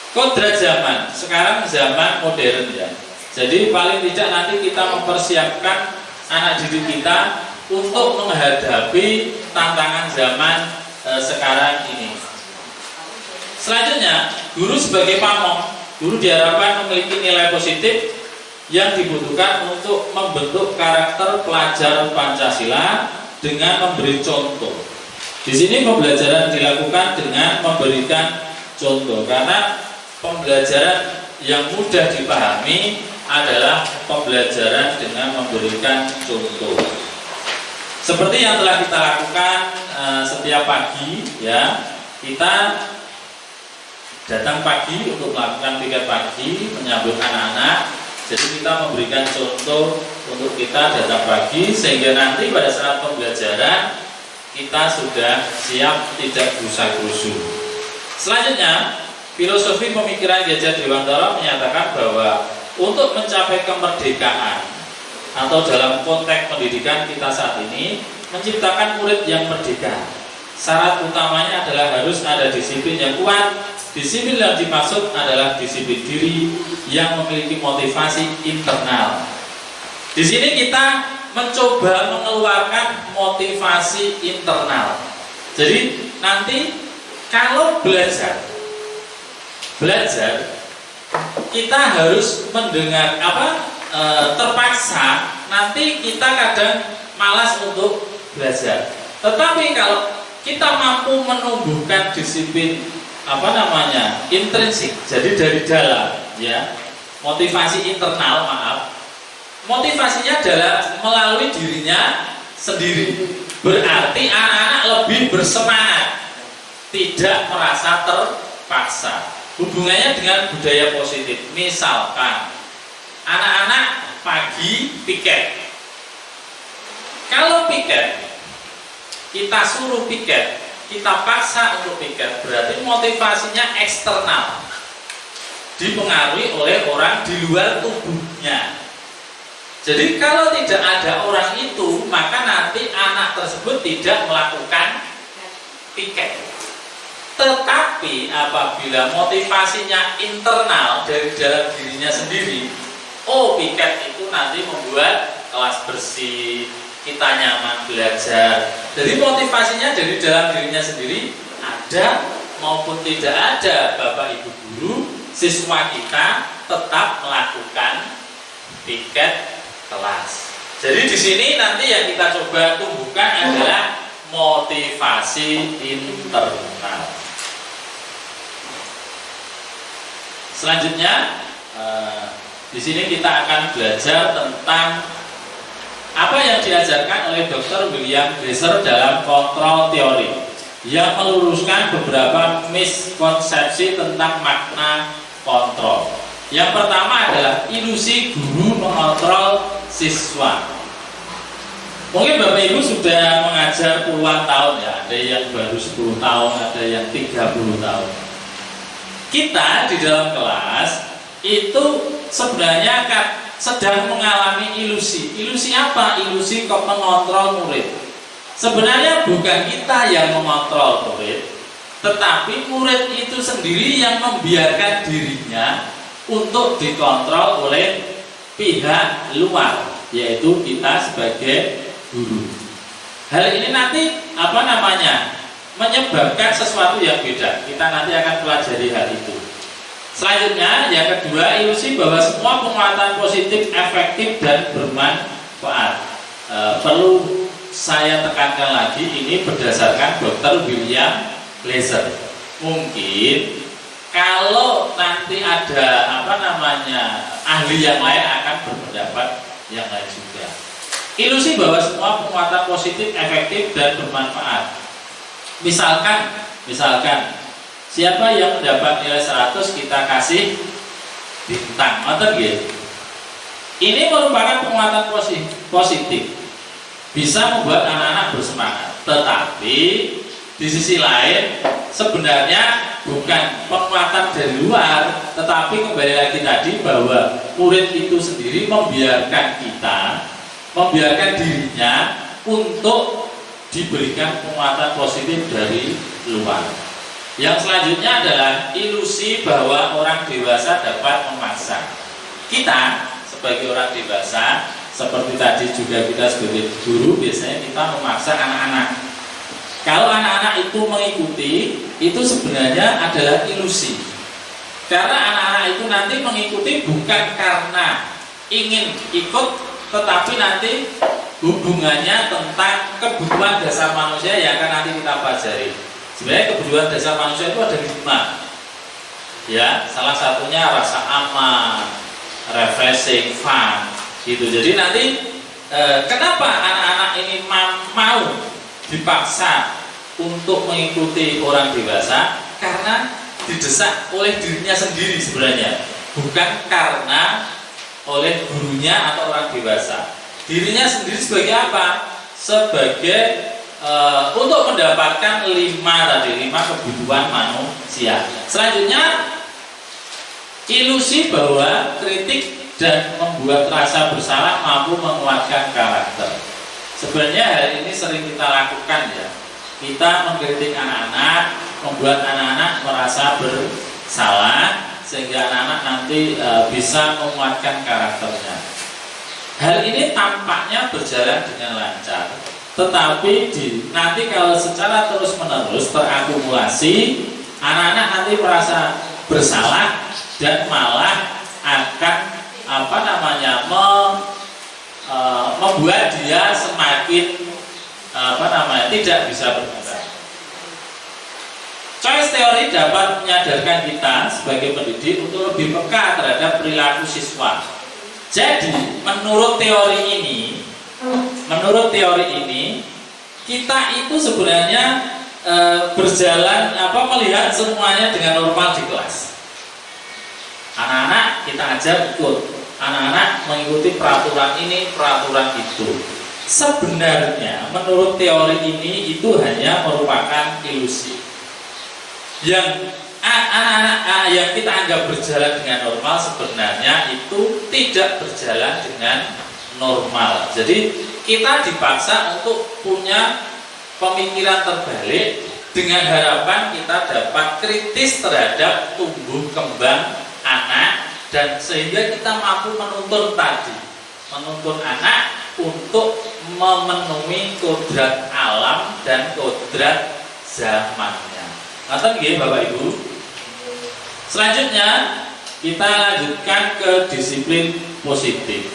Kodrat zaman, sekarang zaman modern ya. Jadi paling tidak nanti kita mempersiapkan anak didik kita untuk menghadapi tantangan zaman sekarang ini. Selanjutnya, guru sebagai pamong, guru diharapkan memiliki nilai positif yang dibutuhkan untuk membentuk karakter pelajar Pancasila dengan memberi contoh. Di sini pembelajaran dilakukan dengan memberikan contoh, karena pembelajaran yang mudah dipahami adalah pembelajaran dengan memberikan contoh. Seperti yang telah kita lakukan setiap pagi, ya, kita datang pagi untuk melakukan piket pagi menyambut anak-anak. Jadi kita memberikan contoh untuk kita datang pagi, sehingga nanti pada saat pembelajaran kita sudah siap, tidak gerusa-gerusu. Selanjutnya, filosofi pemikiran Gajah Dewantara menyatakan bahwa untuk mencapai kemerdekaan atau dalam konteks pendidikan kita saat ini menciptakan murid yang merdeka, syarat utamanya adalah harus ada disiplin yang kuat. Disiplin yang dimaksud adalah disiplin diri yang memiliki motivasi internal. Di sini kita mencoba mengeluarkan motivasi internal. Jadi nanti kalau belajar kita harus mendengar terpaksa, nanti kita kadang malas untuk belajar. Tetapi kalau kita mampu menumbuhkan disiplin intrinsik, jadi dari dalam, ya, motivasi internal, motivasinya adalah melalui dirinya sendiri. Berarti anak-anak lebih bersemangat, tidak merasa terpaksa. Hubungannya dengan budaya positif. Misalkan anak-anak pagi piket. Kalau piket, kita suruh piket, kita paksa untuk piket, berarti motivasinya eksternal, dipengaruhi oleh orang di luar tubuhnya. Jadi kalau tidak ada orang itu, maka nanti anak tersebut tidak melakukan piket. Tetapi apabila motivasinya internal dari dalam dirinya sendiri, piket itu nanti membuat kelas bersih, kita nyaman belajar. Jadi motivasinya dari dalam dirinya sendiri, ada maupun tidak ada, Bapak Ibu guru, siswa kita tetap melakukan piket kelas. Jadi di sini nanti yang kita coba tumbuhkan adalah motivasi internal. Selanjutnya, di sini kita akan belajar tentang apa yang diajarkan oleh Dr. William Glasser dalam kontrol teori, yang meluruskan beberapa miskonsepsi tentang makna kontrol. Yang pertama adalah ilusi guru mengontrol siswa. Mungkin Bapak Ibu sudah mengajar puluhan tahun, ya, ada yang baru 10 tahun, ada yang 30 tahun. Kita di dalam kelas itu sebenarnya sedang mengalami ilusi. Ilusi apa? Ilusi mengontrol murid. Sebenarnya bukan kita yang mengontrol murid, tetapi murid itu sendiri yang membiarkan dirinya untuk dikontrol oleh pihak luar, yaitu kita sebagai guru. Hal ini nanti menyebabkan sesuatu yang beda. Kita nanti akan pelajari hal itu. Selanjutnya, yang kedua, ilusi bahwa semua penguatan positif efektif dan bermanfaat. Perlu saya tekankan lagi, ini berdasarkan Dr. William Glasser. Mungkin kalau nanti ada ahli yang lain akan berpendapat yang lain juga. Ilusi bahwa semua penguatan positif efektif dan bermanfaat. Misalkan siapa yang mendapat nilai 100 kita kasih bintang, ini merupakan penguatan positif, bisa membuat anak-anak bersemangat. Tetapi di sisi lain sebenarnya bukan penguatan dari luar, tetapi kembali lagi tadi bahwa murid itu sendiri membiarkan dirinya untuk diberikan penguatan positif dari luar. Yang selanjutnya adalah ilusi bahwa orang dewasa dapat memaksa. Kita sebagai orang dewasa, seperti tadi juga kita sebagai guru, biasanya kita memaksa anak-anak. Kalau anak-anak itu mengikuti, itu sebenarnya adalah ilusi. Karena anak-anak itu nanti mengikuti bukan karena ingin ikut, tetapi nanti hubungannya tentang kebutuhan dasar manusia yang akan nanti kita pelajari. Sebenarnya kebutuhan dasar manusia itu ada 5. Ya, salah satunya rasa aman, refreshing, fun, gitu. Jadi nanti kenapa anak-anak ini mau dipaksa untuk mengikuti orang dewasa? Karena didesak oleh dirinya sendiri sebenarnya, bukan karena oleh gurunya atau orang dewasa. Dirinya sendiri sebagai apa? Sebagai untuk mendapatkan 5 kebutuhan manusia. Selanjutnya, ilusi bahwa kritik dan membuat rasa bersalah mampu menguatkan karakter. Sebenarnya hal ini sering kita lakukan ya. Kita mengkritik anak-anak, membuat anak-anak merasa bersalah, sehingga anak-anak nanti bisa menguatkan karakternya. Hal ini tampaknya berjalan dengan lancar. Tetapi nanti kalau secara terus-menerus terakumulasi, anak-anak nanti merasa bersalah dan malah akan membuat dia semakin tidak bisa berkembang. Choice theory dapat menyadarkan kita sebagai pendidik untuk lebih peka terhadap perilaku siswa. Jadi menurut teori ini kita itu sebenarnya berjalan melihat semuanya dengan normal di kelas. Anak-anak kita ajar ikut, anak-anak mengikuti peraturan ini, peraturan itu. Sebenarnya menurut teori ini itu hanya merupakan ilusi. Yang anak-anak yang kita anggap berjalan dengan normal sebenarnya itu tidak berjalan dengan normal. Jadi kita dipaksa untuk punya pemikiran terbalik dengan harapan kita dapat kritis terhadap tumbuh kembang anak, dan sehingga kita mampu menuntun anak untuk memenuhi kodrat alam dan kodrat zamannya. Ngerti nggih Bapak Ibu? Selanjutnya kita lanjutkan ke disiplin positif.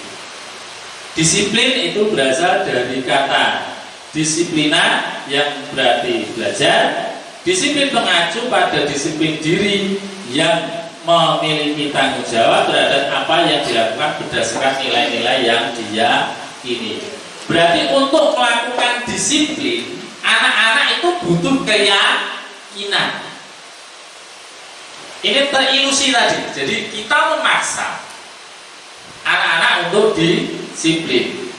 Disiplin itu berasal dari kata disiplina yang berarti belajar. Disiplin mengacu pada disiplin diri yang memiliki tanggung jawab terhadap apa yang dilakukan berdasarkan nilai-nilai yang diyakini. Berarti untuk melakukan disiplin, anak-anak itu butuh keyakinan. Ini terilusi tadi. Jadi kita memaksa anak-anak untuk disiplin.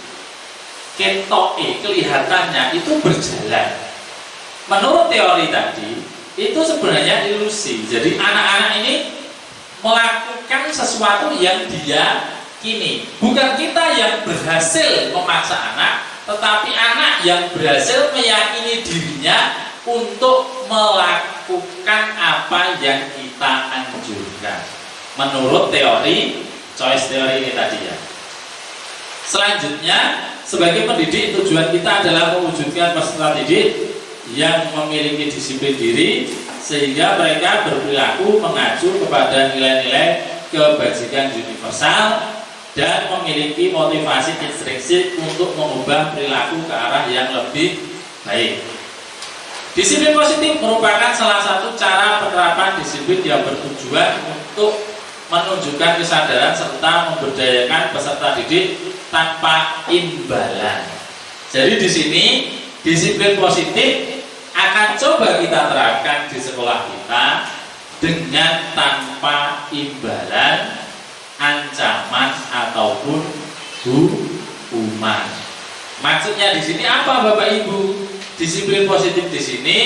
Kelihatannya itu berjalan. Menurut teori tadi, itu sebenarnya ilusi. Jadi anak-anak ini melakukan sesuatu yang diyakini. Bukan kita yang berhasil memaksa anak, tetapi anak yang berhasil meyakini dirinya untuk melakukan apa yang kita anjurkan. Menurut teori choice theory ini tadi ya. Selanjutnya, sebagai pendidik tujuan kita adalah mewujudkan peserta didik yang memiliki disiplin diri sehingga mereka berperilaku mengacu kepada nilai-nilai kebajikan universal dan memiliki motivasi intrinsik untuk mengubah perilaku ke arah yang lebih baik. Disiplin positif merupakan salah satu cara penerapan disiplin yang bertujuan untuk menunjukkan kesadaran serta memberdayakan peserta didik tanpa imbalan. Jadi di sini disiplin positif akan coba kita terapkan di sekolah kita dengan tanpa imbalan, ancaman ataupun hukuman. Maksudnya di sini apa Bapak Ibu? Disiplin positif di sini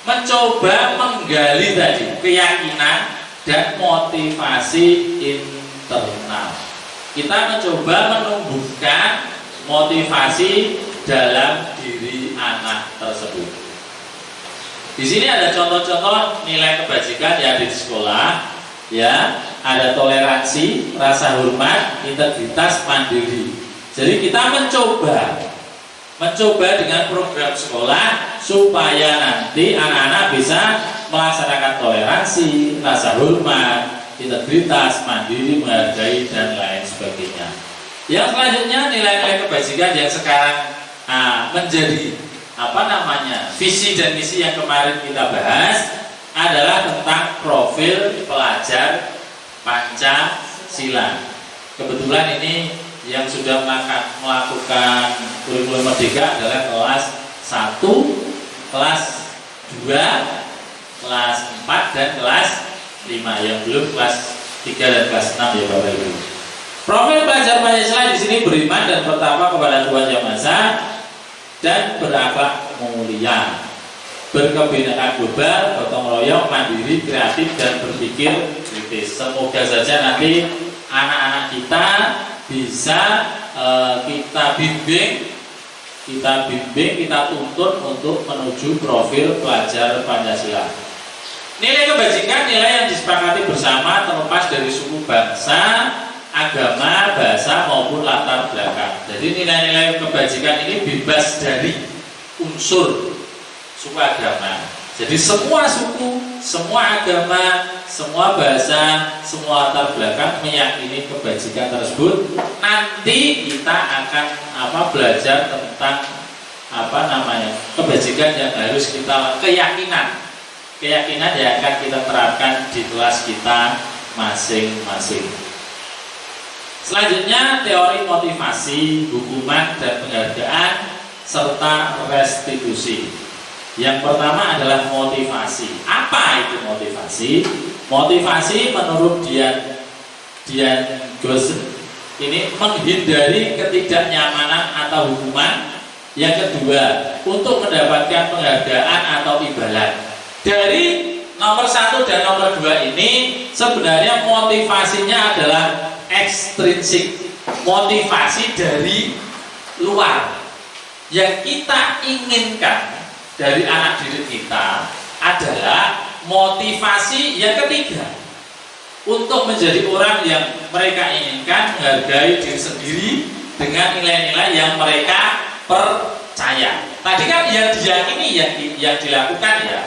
mencoba menggali tadi keyakinan dan motivasi internal. Kita mencoba menumbuhkan motivasi dalam diri anak tersebut. Di sini ada contoh-contoh nilai kebajikan yang ada di sekolah, ya, ada toleransi, rasa hormat, integritas, mandiri. Jadi kita mencoba dengan program sekolah supaya nanti anak-anak bisa melaksanakan toleransi, rasa hormat, integritas, mandiri, menghargai, dan lain sebagainya. Yang selanjutnya nilai-nilai kebajikan yang sekarang menjadi visi dan misi yang kemarin kita bahas adalah tentang profil pelajar Pancasila. Kebetulan ini yang sudah melakukan kurikulum merdeka adalah kelas 1, kelas 2, kelas 4, dan kelas 5. Yang belum kelas 3 dan kelas 6 ya Bapak Ibu. Profil pelajar Pancasila di sini beriman dan bertakwa kepada Tuhan Yang Maha Esa dan berakhlak mulia, berkebinekaan global, gotong royong, mandiri, kreatif, dan berpikir kritis. Semoga saja nanti anak-anak kita bisa kita bimbing, kita tuntun untuk menuju profil pelajar Pancasila. Nilai kebajikan nilai yang disepakati bersama terlepas dari suku, bangsa, agama, bahasa maupun latar belakang. Jadi nilai-nilai kebajikan ini bebas dari unsur suku agama. Jadi semua suku, semua agama, semua bahasa, semua latar belakang meyakini kebajikan tersebut. Nanti kita akan belajar tentang kebajikan yang harus kita keyakinan yang akan kita terapkan di kelas kita masing-masing. Selanjutnya teori motivasi, hukuman, dan penghargaan serta restitusi. Yang pertama adalah motivasi. Apa itu motivasi? Motivasi menurut Dian Gosset ini menghindari ketidaknyamanan atau hukuman. Yang kedua, untuk mendapatkan penghargaan atau imbalan. Dari nomor 1 dan nomor 2 ini sebenarnya motivasinya adalah ekstrinsik, motivasi dari luar. Yang kita inginkan dari anak didik kita adalah motivasi yang ketiga, untuk menjadi orang yang mereka inginkan, menghargai diri sendiri dengan nilai-nilai yang mereka percaya. Tadi kan yang diyakini yang dilakukan ya.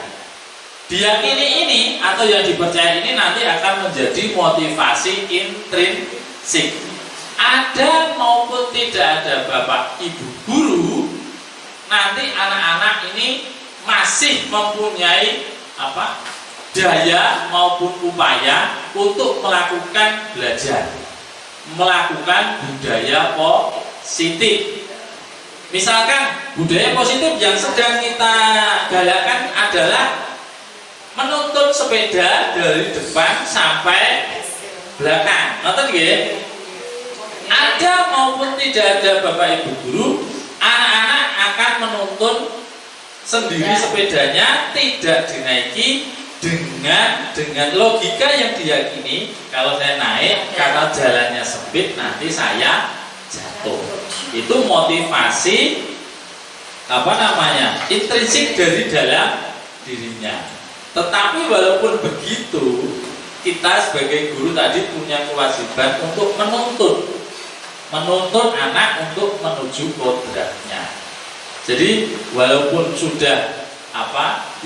Diyakini ini atau yang dipercaya ini nanti akan menjadi motivasi intrinsik. Ada maupun tidak ada Bapak Ibu guru, nanti anak-anak ini masih mempunyai daya maupun upaya untuk melakukan belajar, melakukan budaya positif. Misalkan budaya positif yang sedang kita galakkan adalah menuntun sepeda dari depan sampai belakang. Nonton nggih? Ada maupun tidak ada Bapak Ibu guru, anak-anak akan menuntun sendiri sepedanya, tidak dinaiki dengan logika yang diyakini, kalau saya naik karena jalannya sempit nanti saya jatuh. Itu motivasi intrinsik dari dalam dirinya. Tetapi walaupun begitu, kita sebagai guru tadi punya kewajiban untuk menuntun anak untuk menuju kodratnya. Jadi walaupun sudah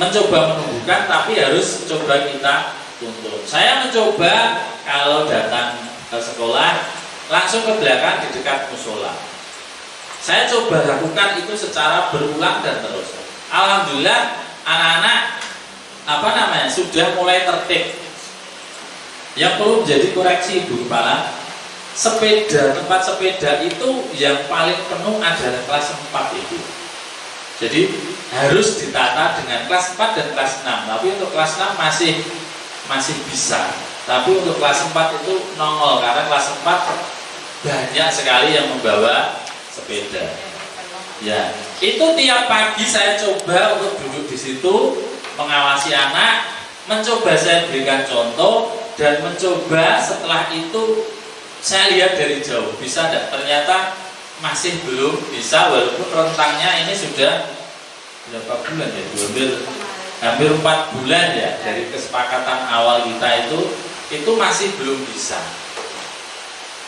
mencoba menumbuhkan, tapi harus coba kita tuntun. Saya mencoba kalau datang ke sekolah langsung ke belakang di dekat musola. Saya coba lakukan itu secara berulang dan terus. Alhamdulillah anak-anak sudah mulai tertib. Yang perlu menjadi koreksi Ibu Kepala, tempat sepeda itu yang paling penuh adalah kelas 4 itu. Jadi harus ditata dengan kelas 4 dan kelas 6. Tapi untuk kelas 6 masih bisa. Tapi untuk kelas 4 itu nongol, karena kelas 4 banyak sekali yang membawa sepeda. Ya, itu tiap pagi saya coba untuk duduk di situ, mengawasi anak, mencoba saya berikan contoh, dan mencoba setelah itu saya lihat dari jauh bisa tidak. Ternyata masih belum bisa, walaupun rentangnya ini sudah berapa bulan ya, hampir 4 bulan ya dari kesepakatan awal kita itu masih belum bisa.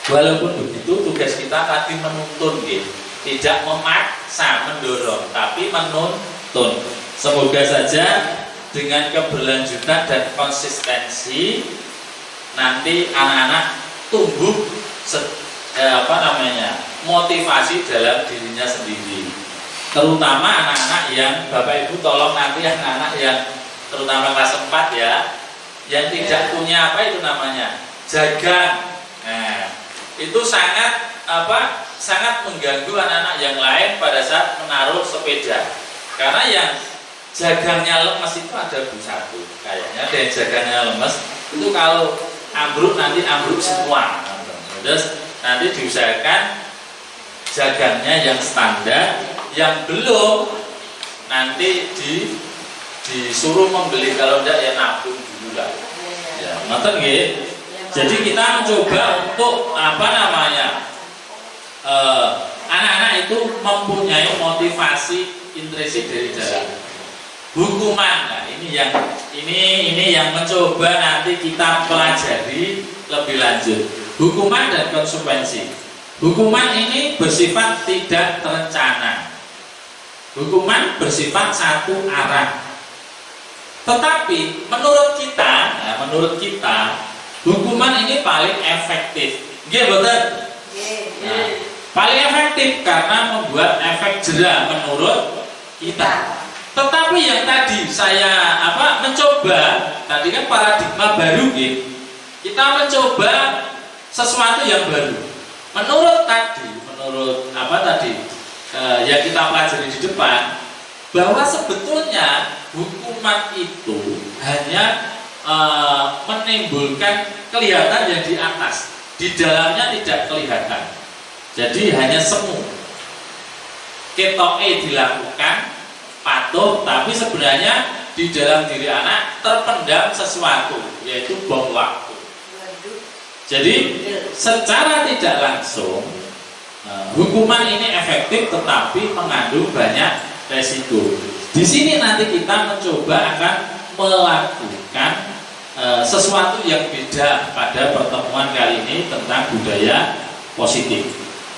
Walaupun begitu tugas kita tadi menuntun gitu. Tidak memaksa, mendorong, tapi menuntun. Semoga saja dengan keberlanjutan dan konsistensi nanti anak-anak tumbuh motivasi dalam dirinya sendiri. Terutama anak-anak yang Bapak Ibu tolong nanti anak-anak yang terutama kelas 4 ya, yang tidak punya apa itu namanya jagang. Nah, itu sangat mengganggu anak-anak yang lain pada saat menaruh sepeda. Karena yang jagangnya lemes itu ada satu kayaknya, dan jagangnya lemes itu kalau ambruk nanti ambruk semua. Terus nanti diusahakan jagangnya yang standar, yang belum nanti disuruh membeli, kalau tidak ya nabung dulu lah. Ya, ngerti nggih? Jadi kita mencoba untuk anak-anak itu mempunyai motivasi intrinsik dari dalam. Hukuman, nah ini yang mencoba nanti kita pelajari lebih lanjut. Hukuman dan konsekuensi. Hukuman ini bersifat tidak terencana. Hukuman bersifat satu arah. Tetapi menurut kita hukuman ini paling efektif. Nggih mboten? Nah, paling efektif karena membuat efek jera menurut kita. Tetapi yang tadi saya mencoba, tadi kan paradigma baru gitu. Kita mencoba sesuatu yang baru. Menurut yang kita pelajari di depan, bahwa sebetulnya hukuman itu hanya menimbulkan kelihatan yang di atas, di dalamnya tidak kelihatan. Jadi hanya semu. Ketoke dilakukan patuh, tapi sebenarnya di dalam diri anak terpendam sesuatu, yaitu bom waktu. Jadi secara tidak langsung hukuman ini efektif, tetapi mengandung banyak resiko. Di sini nanti kita mencoba akan melakukan sesuatu yang beda pada pertemuan kali ini tentang budaya positif.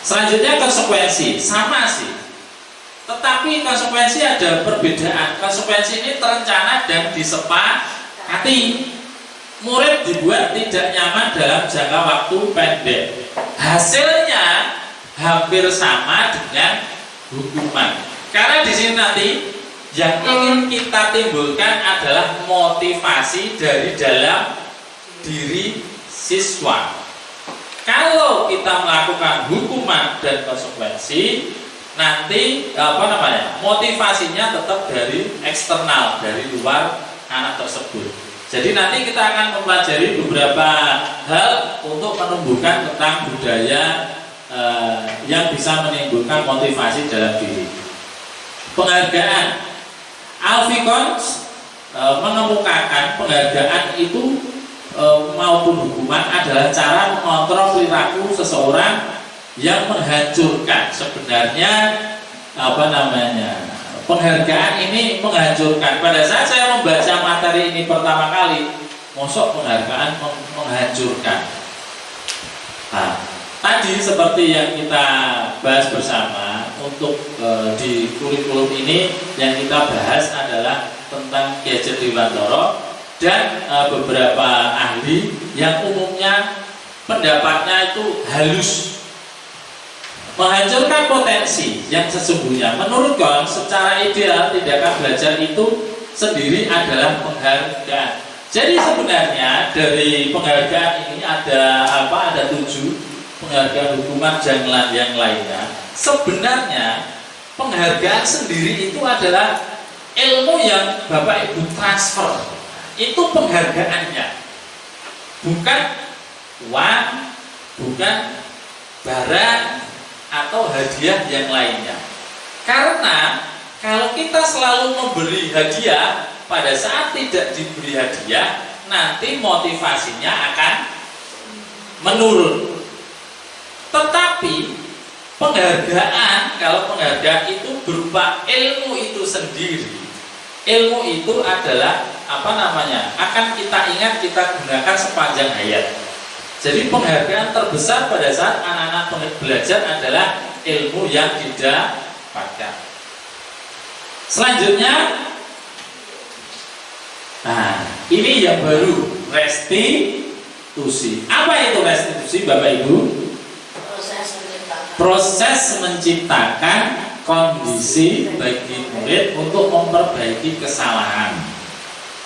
Selanjutnya konsekuensi, sama sih. Tetapi konsekuensi ada perbedaan. Konsekuensi ini terencana dan disepakati. Murid dibuat tidak nyaman dalam jangka waktu pendek. Hasilnya hampir sama dengan hukuman. Karena di sini nanti yang ingin kita timbulkan adalah motivasi dari dalam diri siswa. Kalau kita melakukan hukuman dan konsekuensi, nanti motivasinya tetap dari eksternal, dari luar anak tersebut. Jadi nanti kita akan mempelajari beberapa hal untuk menumbuhkan tentang budaya yang bisa menimbulkan motivasi dalam diri. Penghargaan, Alfikons mengemukakan penghargaan itu maupun hukuman adalah cara mengontrol perilaku seseorang yang menghancurkan. Sebenarnya penghargaan ini menghancurkan. Pada saat saya membaca materi ini pertama kali, mosok penghargaan menghancurkan. Nah, tadi seperti yang kita bahas bersama, untuk di kurikulum ini yang kita bahas adalah tentang Ki Hajar Dwiwantoro dan beberapa ahli yang umumnya pendapatnya itu halus, menghancurkan potensi yang sesungguhnya. Menurut Kon, secara ideal tindakan belajar itu sendiri adalah penghargaan. Jadi sebenarnya dari penghargaan ini ada 7 penghargaan, hukuman, dan yang lainnya. Sebenarnya penghargaan sendiri itu adalah ilmu yang Bapak Ibu transfer. Itu penghargaannya, bukan uang, bukan barang atau hadiah yang lainnya. Karena kalau kita selalu memberi hadiah, pada saat tidak diberi hadiah, nanti motivasinya akan menurun. Tetapi penghargaan, kalau penghargaan itu berupa ilmu itu sendiri, Ilmu itu adalah apa namanya? Akan kita ingat, kita gunakan sepanjang hayat. Jadi penghargaan terbesar pada saat anak-anak belajar adalah ilmu yang didapatkan. Selanjutnya, nah ini yang baru, restitusi. Apa itu restitusi, Bapak Ibu? Proses menciptakan kondisi bagi murid untuk memperbaiki kesalahan,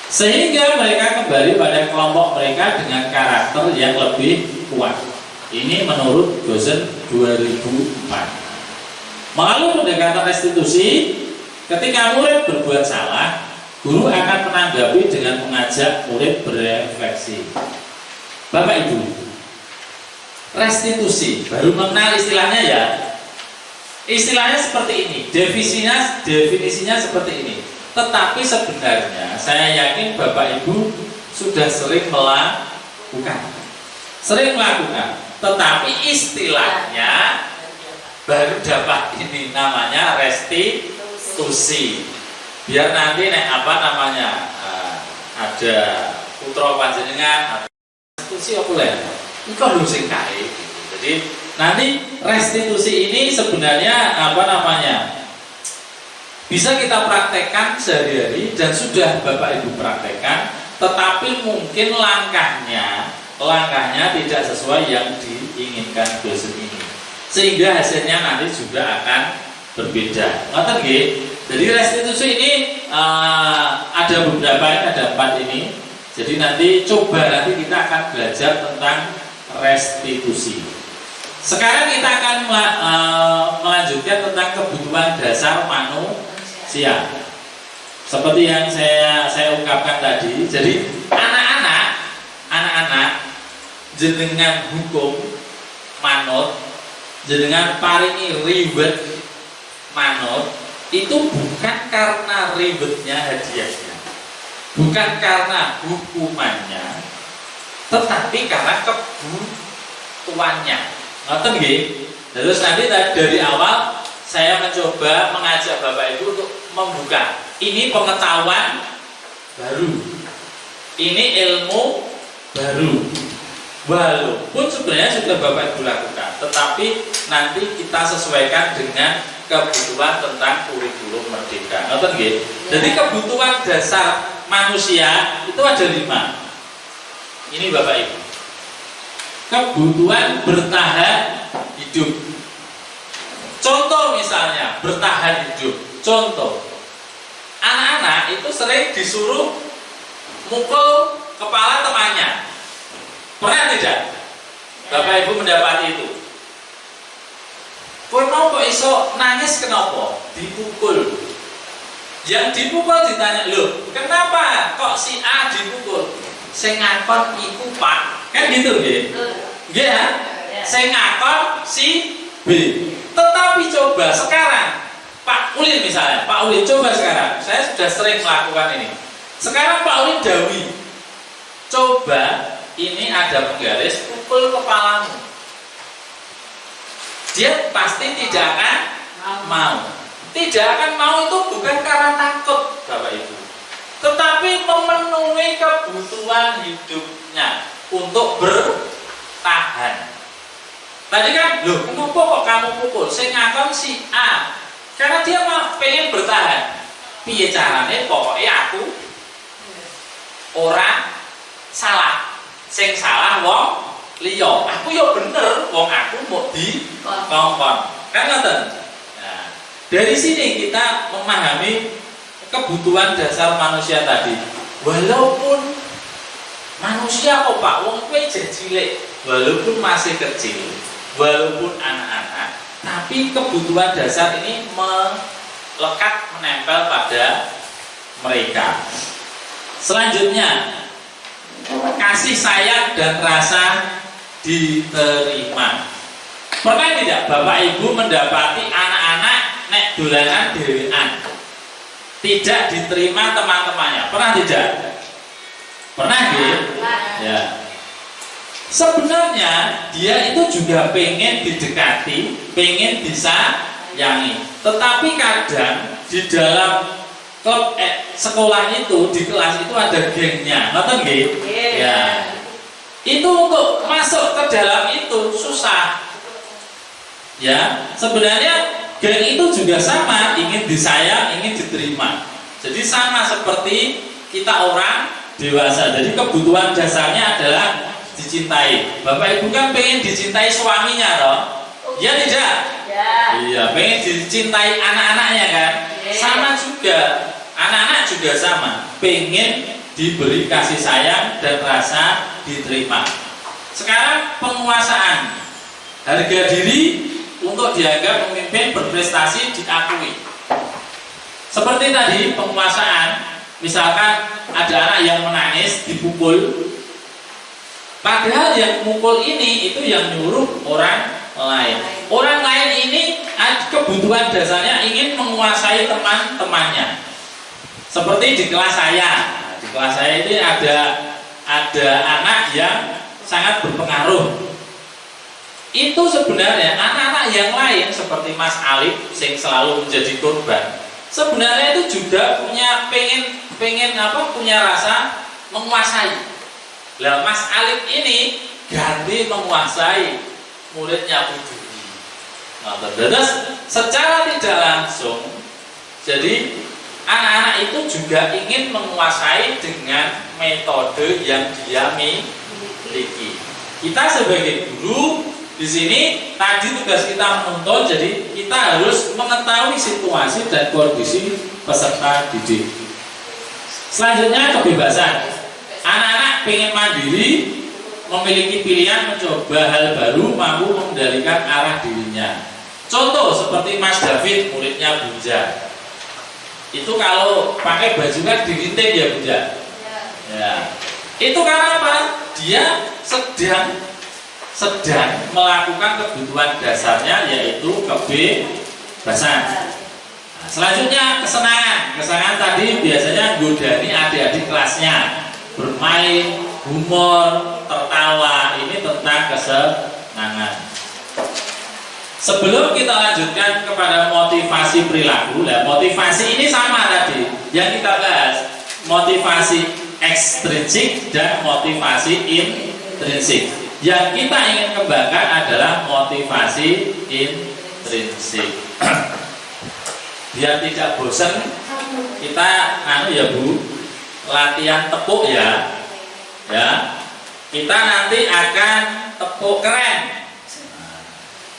sehingga mereka kembali pada kelompok mereka dengan karakter yang lebih kuat. Ini menurut dosen 2004. Melalui pendekatan restitusi, ketika murid berbuat salah, guru akan menanggapi dengan mengajak murid berefleksi. Bapak Ibu, restitusi baru mengenal istilahnya ya. Istilahnya seperti ini, definisinya seperti ini. Tetapi sebenarnya saya yakin Bapak Ibu sudah sering melakukan, tetapi istilahnya baru dapat ini, namanya restitusi. Biar nanti apa namanya, ada putra panjenengan restitusi apa lah, ini kok lu sing kae. Jadi nanti restitusi ini sebenarnya apa namanya, bisa kita praktekkan sehari-hari dan sudah Bapak Ibu praktekkan, tetapi mungkin langkahnya tidak sesuai yang diinginkan dosen ini, sehingga hasilnya nanti juga akan berbeda. Ngoten nggih. Jadi restitusi ini ada beberapa, ada 4 ini. Jadi nanti kita akan belajar tentang restitusi. Sekarang kita akan melanjutkan tentang kebutuhan dasar manusia. Seperti yang saya ungkapkan tadi. Jadi anak-anak jenengan hukum manut, jenengan paringi ribet manut, itu bukan karena ribetnya hadiahnya, bukan karena hukumannya, tetapi karena kebutuhannya. Ngoten nggih. Terus nanti dari awal saya mencoba mengajak Bapak Ibu untuk membuka. Ini pengetahuan baru. Ini ilmu baru. Walaupun sebenarnya sudah Bapak Ibu lakukan, tetapi nanti kita sesuaikan dengan kebutuhan tentang kurikulum merdeka. Ngoten nggih. Jadi kebutuhan dasar manusia itu ada 5. Ini Bapak Ibu. Kebutuhan bertahan hidup. Contoh misalnya bertahan hidup. Contoh, anak-anak itu sering disuruh mukul kepala temannya. Pernah tidak Bapak Ibu mendapati itu? Kowe mau kok iso nangis kenapa? Dipukul. Yang dipukul ditanya, loh kenapa kok si A dipukul? Sing ngakon iku Pak. Kan gitu nggih? Nggih ya? Sing ngakon si B. Tetapi coba sekarang Pak Ulin misalnya, Pak Ulin coba sekarang. Saya sudah sering melakukan ini. Sekarang Pak Ulin dawuhi, coba ini ada penggaris pukul kepalamu. Dia pasti tidak akan mau. Tidak akan mau itu bukan karena takut Bapak Ibu, tetapi memenuhi kebutuhan hidupnya untuk bertahan. Tadi kan, loh kenapa kok kamu pukul? Saya ngakon si A, karena dia mah pengen bertahan. Piye carane? Pokoknya aku orang salah, sing salah wong liya. Aku ya bener, wong aku mau dikongkon. Kan ngoten. Nah, dari sini kita memahami kebutuhan dasar manusia tadi. Walaupun manusia kok Pak, wong kowe cilik, walaupun masih kecil, walaupun anak-anak, tapi kebutuhan dasar ini melekat menempel pada mereka. Selanjutnya, kasih sayang dan rasa diterima. Pernah tidak Bapak Ibu mendapati anak-anak nek dolanan dhewean tidak diterima teman-temannya? Pernah tidak? Pernah nggih? Ya. Sebenarnya dia itu juga pengen didekati, pengen disayangi. Tetapi kadang di dalam klub sekolah itu di kelas itu ada gengnya, ngerti nggih? Ya. Itu untuk masuk ke dalam itu susah. Ya, sebenarnya geng itu juga sama, ingin disayang, ingin diterima. Jadi sama seperti kita orang dewasa. Jadi kebutuhan dasarnya adalah dicintai. Bapak Ibu kan pengen dicintai suaminya toh? Ya tidak? Ya. Iya, pengen dicintai anak-anaknya kan? Sama juga. Anak-anak juga sama, pengen diberi kasih sayang dan rasa diterima. Sekarang penguasaan, harga diri untuk dianggap pemimpin berprestasi diakui. Seperti tadi penguasaan, misalkan ada anak yang menangis dipukul, padahal yang mukul ini itu yang nyuruh orang lain. Orang lain ini kebutuhan dasarnya ingin menguasai teman-temannya. Seperti di kelas saya. Nah, di kelas saya ini ada anak yang sangat berpengaruh. Itu sebenarnya anak-anak yang lain seperti Mas Alif yang selalu menjadi korban. Sebenarnya itu juga punya punya rasa menguasai. Lah Mas Alif ini ganti menguasai muridnya Bu Juni. Nah, terus secara tidak langsung jadi anak-anak itu juga ingin menguasai dengan metode yang dia miliki. Kita sebagai guru di sini tadi tugas kita menuntun, jadi kita harus mengetahui situasi dan kondisi peserta didik. Selanjutnya kebebasan. Anak-anak pengen mandiri, memiliki pilihan, mencoba hal baru, mampu mengendalikan arah dirinya. Contoh seperti Mas David, muridnya Bunja. Itu kalau pakai baju kan dirinting ya Bunda. Ya. Itu karena apa? Dia sedang melakukan kebutuhan dasarnya yaitu kebebasan. Nah, selanjutnya kesenangan. Kesenangan tadi biasanya godani adik-adik kelasnya, bermain, humor, tertawa. Ini tentang kesenangan. Sebelum kita lanjutkan kepada motivasi perilaku, nah motivasi ini sama tadi yang kita bahas, motivasi ekstrinsik dan motivasi intrinsik. Yang kita ingin kembangkan adalah motivasi intrinsik. Biar tidak bosan, kita ya Bu, latihan tepuk ya. Ya. Kita nanti akan tepuk keren.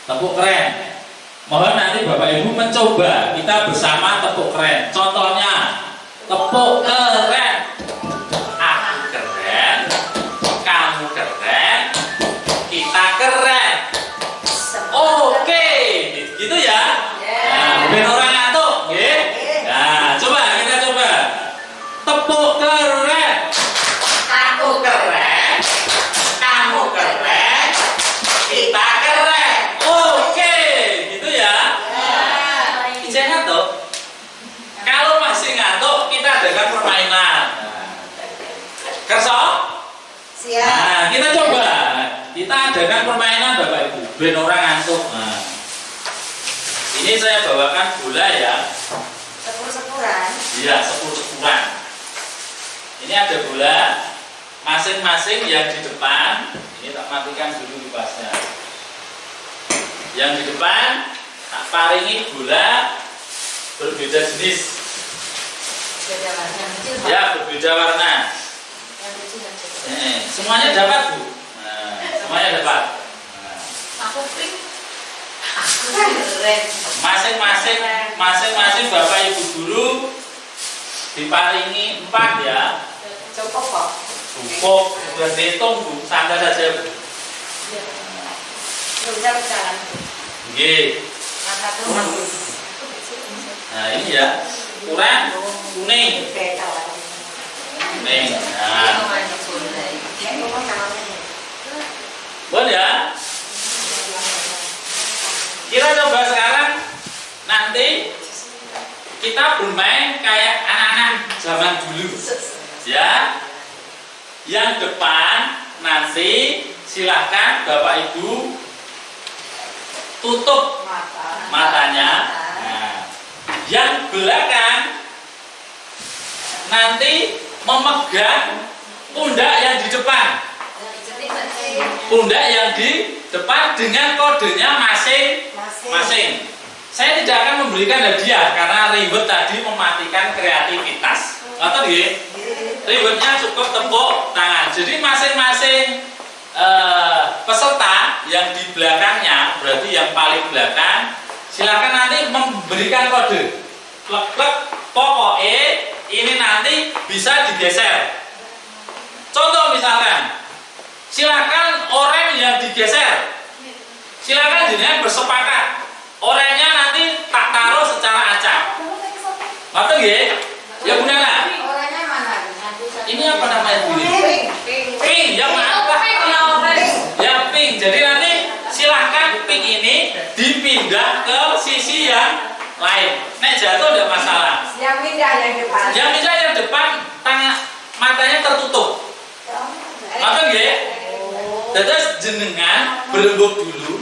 Tepuk keren. Mohon nanti Bapak Ibu mencoba kita bersama tepuk keren. Contohnya tepuk keren. Aku keren, kamu keren, kita keren. Oke, gitu ya. Nah, ben orang ngantuk, nggih. Nah, coba kita coba. Tepuk keren. Aku keren, kamu keren, kita keren. Oke, gitu ya. Bisa ngantuk? Kalau masih ngantuk, kita adakan permainan. Kerso? Siap. Nah, kita coba. Kita adakan permainan Bapak Ibu. Ben orang ngantuk. Nah, ini saya bawakan bola ya. Sepur-sepuran. Iya, sepur-sepuran. Ini ada bola. Masing-masing yang di depan. Ini tak matikan dulu kipasnya. Yang di depan tak paringi bola berbeda jenis. Beda warna. Yang kecil, Pak. Ya, berbeda warna. Yang kecil aja. Semuanya dapat Bu. Nah, semuanya dapat. Nah, Aku pink. Aku keren. Masing-masing Bapak Ibu guru diparingi 4 ya. Cukup kok. Cukup, sudah dihitung Bu, santai saja Bu. Bisa berjalan. Nggih. Yang satu. Nah, ini ya. Kurang kuning. Beda. Kuning. Nah, boleh ya? Kita coba sekarang nanti kita bermain kayak anak-anak zaman dulu. Ya. Yang depan nanti silahkan Bapak Ibu tutup matanya. Nah, yang belakang nanti memegang pundak yang di depan. Pundak yang di depan dengan kodenya masing-masing. Saya tidak akan memberikan hadiah karena ribet tadi mematikan kreativitas. Atau nggih? Ribetnya cukup tepuk tangan. Jadi masing-masing peserta yang di belakangnya, berarti yang paling belakang, silakan nanti memberikan kode. Klek-klek, pokoknya ini nanti bisa digeser. Contoh misalkan, silakan orang yang digeser, silakan jenengan bersepakat. Orangnya nanti tak taruh secara acak. Ngerti nggih? Ya benar lah. Orangnya mana? Ini apa namanya ini? Pink. Ya maaf lah. Ya pink. Jadi nanti silahkan pink ini dipindah ke sisi yang lain. Nek jatuh tidak masalah. Yang pindah yang depan. Yang pindah yang depan, tangan matanya tertutup. Ngerti nggih? Terus jenengan berembuk dulu.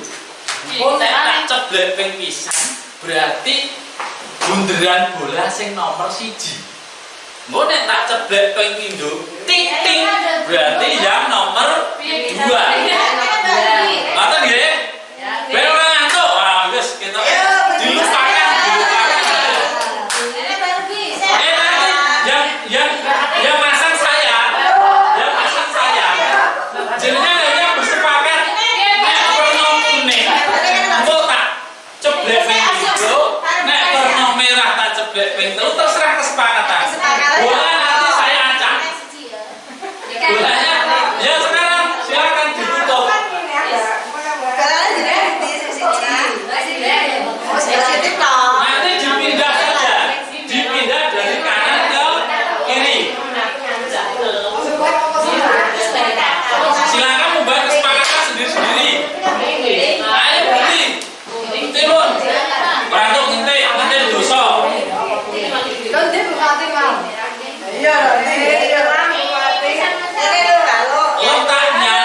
Oh, nek tak ceblek ping pisan berarti bunderan bola sing nomor 1. Engko nek tak ceblek ping pindho, ting ting berarti yang nomor 2. Ngoten nggih? Ben ora ngantuk. Wah, wis kita dilupakan. Yang masang saya. Jenengan hanya bersepakat nek warna kuning. Engko tak ceblek ping pindho, nek warna merah tak ceblek ping telu, terserah kesepakatan. Bola nanti saya acak. Bolanya ya sekarang silakan ditutup. Nanti dipindah saja. Dipindah dari kanan ke kiri. Silakan membuat kesepakatan sendiri-sendiri. Ayo bukti. Turun. Prantuk ngente dosa. Letaknya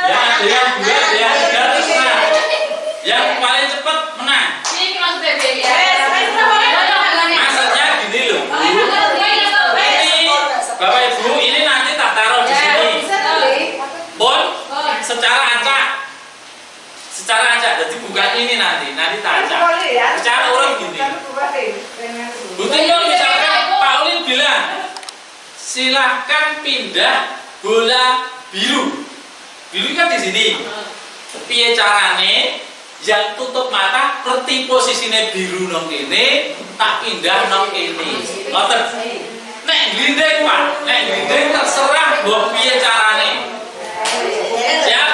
ya ada yang 2, ada yang 3 terserah. Yang paling cepat menang. Maksudnya gini loh. Ini Bapak Ibu ini nanti tak taruh di sini. Pun secara acak. Jadi bukan ini nanti tak acak. Secara urut gini. Buktinya misalkan Pak Ulin bilang, silahkan pindah bola biru. Biru kan di sini. Piye carane yang tutup mata ngerti posisine biru nang kene, tak pindah nang kene. Ngoten. Nek glindeng Pak, nek glindeng terserah mbok piye carane. Siap?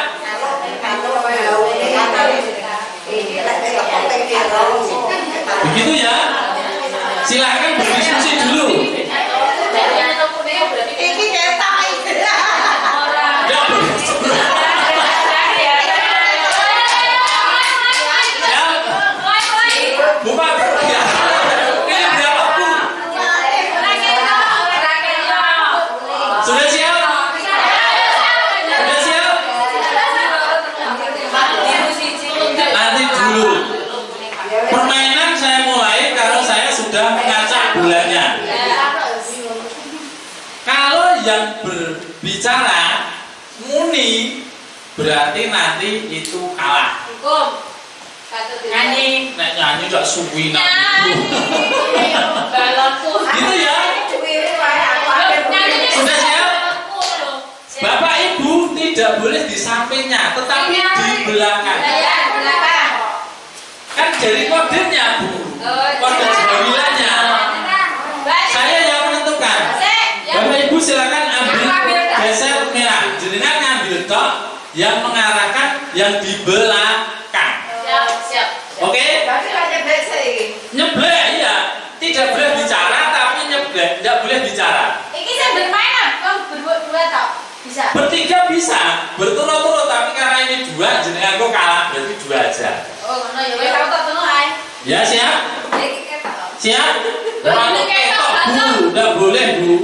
Begitu ya. Silahkan berdiskusi dulu. Bukan. Ini berapa Bu? Sudah siap? Sudah siap? Nanti dulu. Permainan saya mulai kalau saya sudah mengacak bolanya. Kalau yang berbicara muni berarti nanti itu kalah. Nyanyi, nek nyanyi gak suwi nanti. Gitu ya. Sudah siap? Bapak Ibu tidak boleh di sampingnya, tetapi di belakang. Kan dari kodenya Bu, kode jawilanya. Saya yang menentukan. Bapak Ibu silakan ambil geser merah. Jenengan ngambil tok yang mengarahkan yang di belakang. Oke? Nyeblek ya. Tidak boleh bicara tapi nyeblek, tidak boleh bicara. Bertiga bisa, berturut-turut tapi karena ini 2 jenengan kok kalah berarti 2 aja. Ya siap? Siap? Kalau ketok Bu, tidak boleh Bu.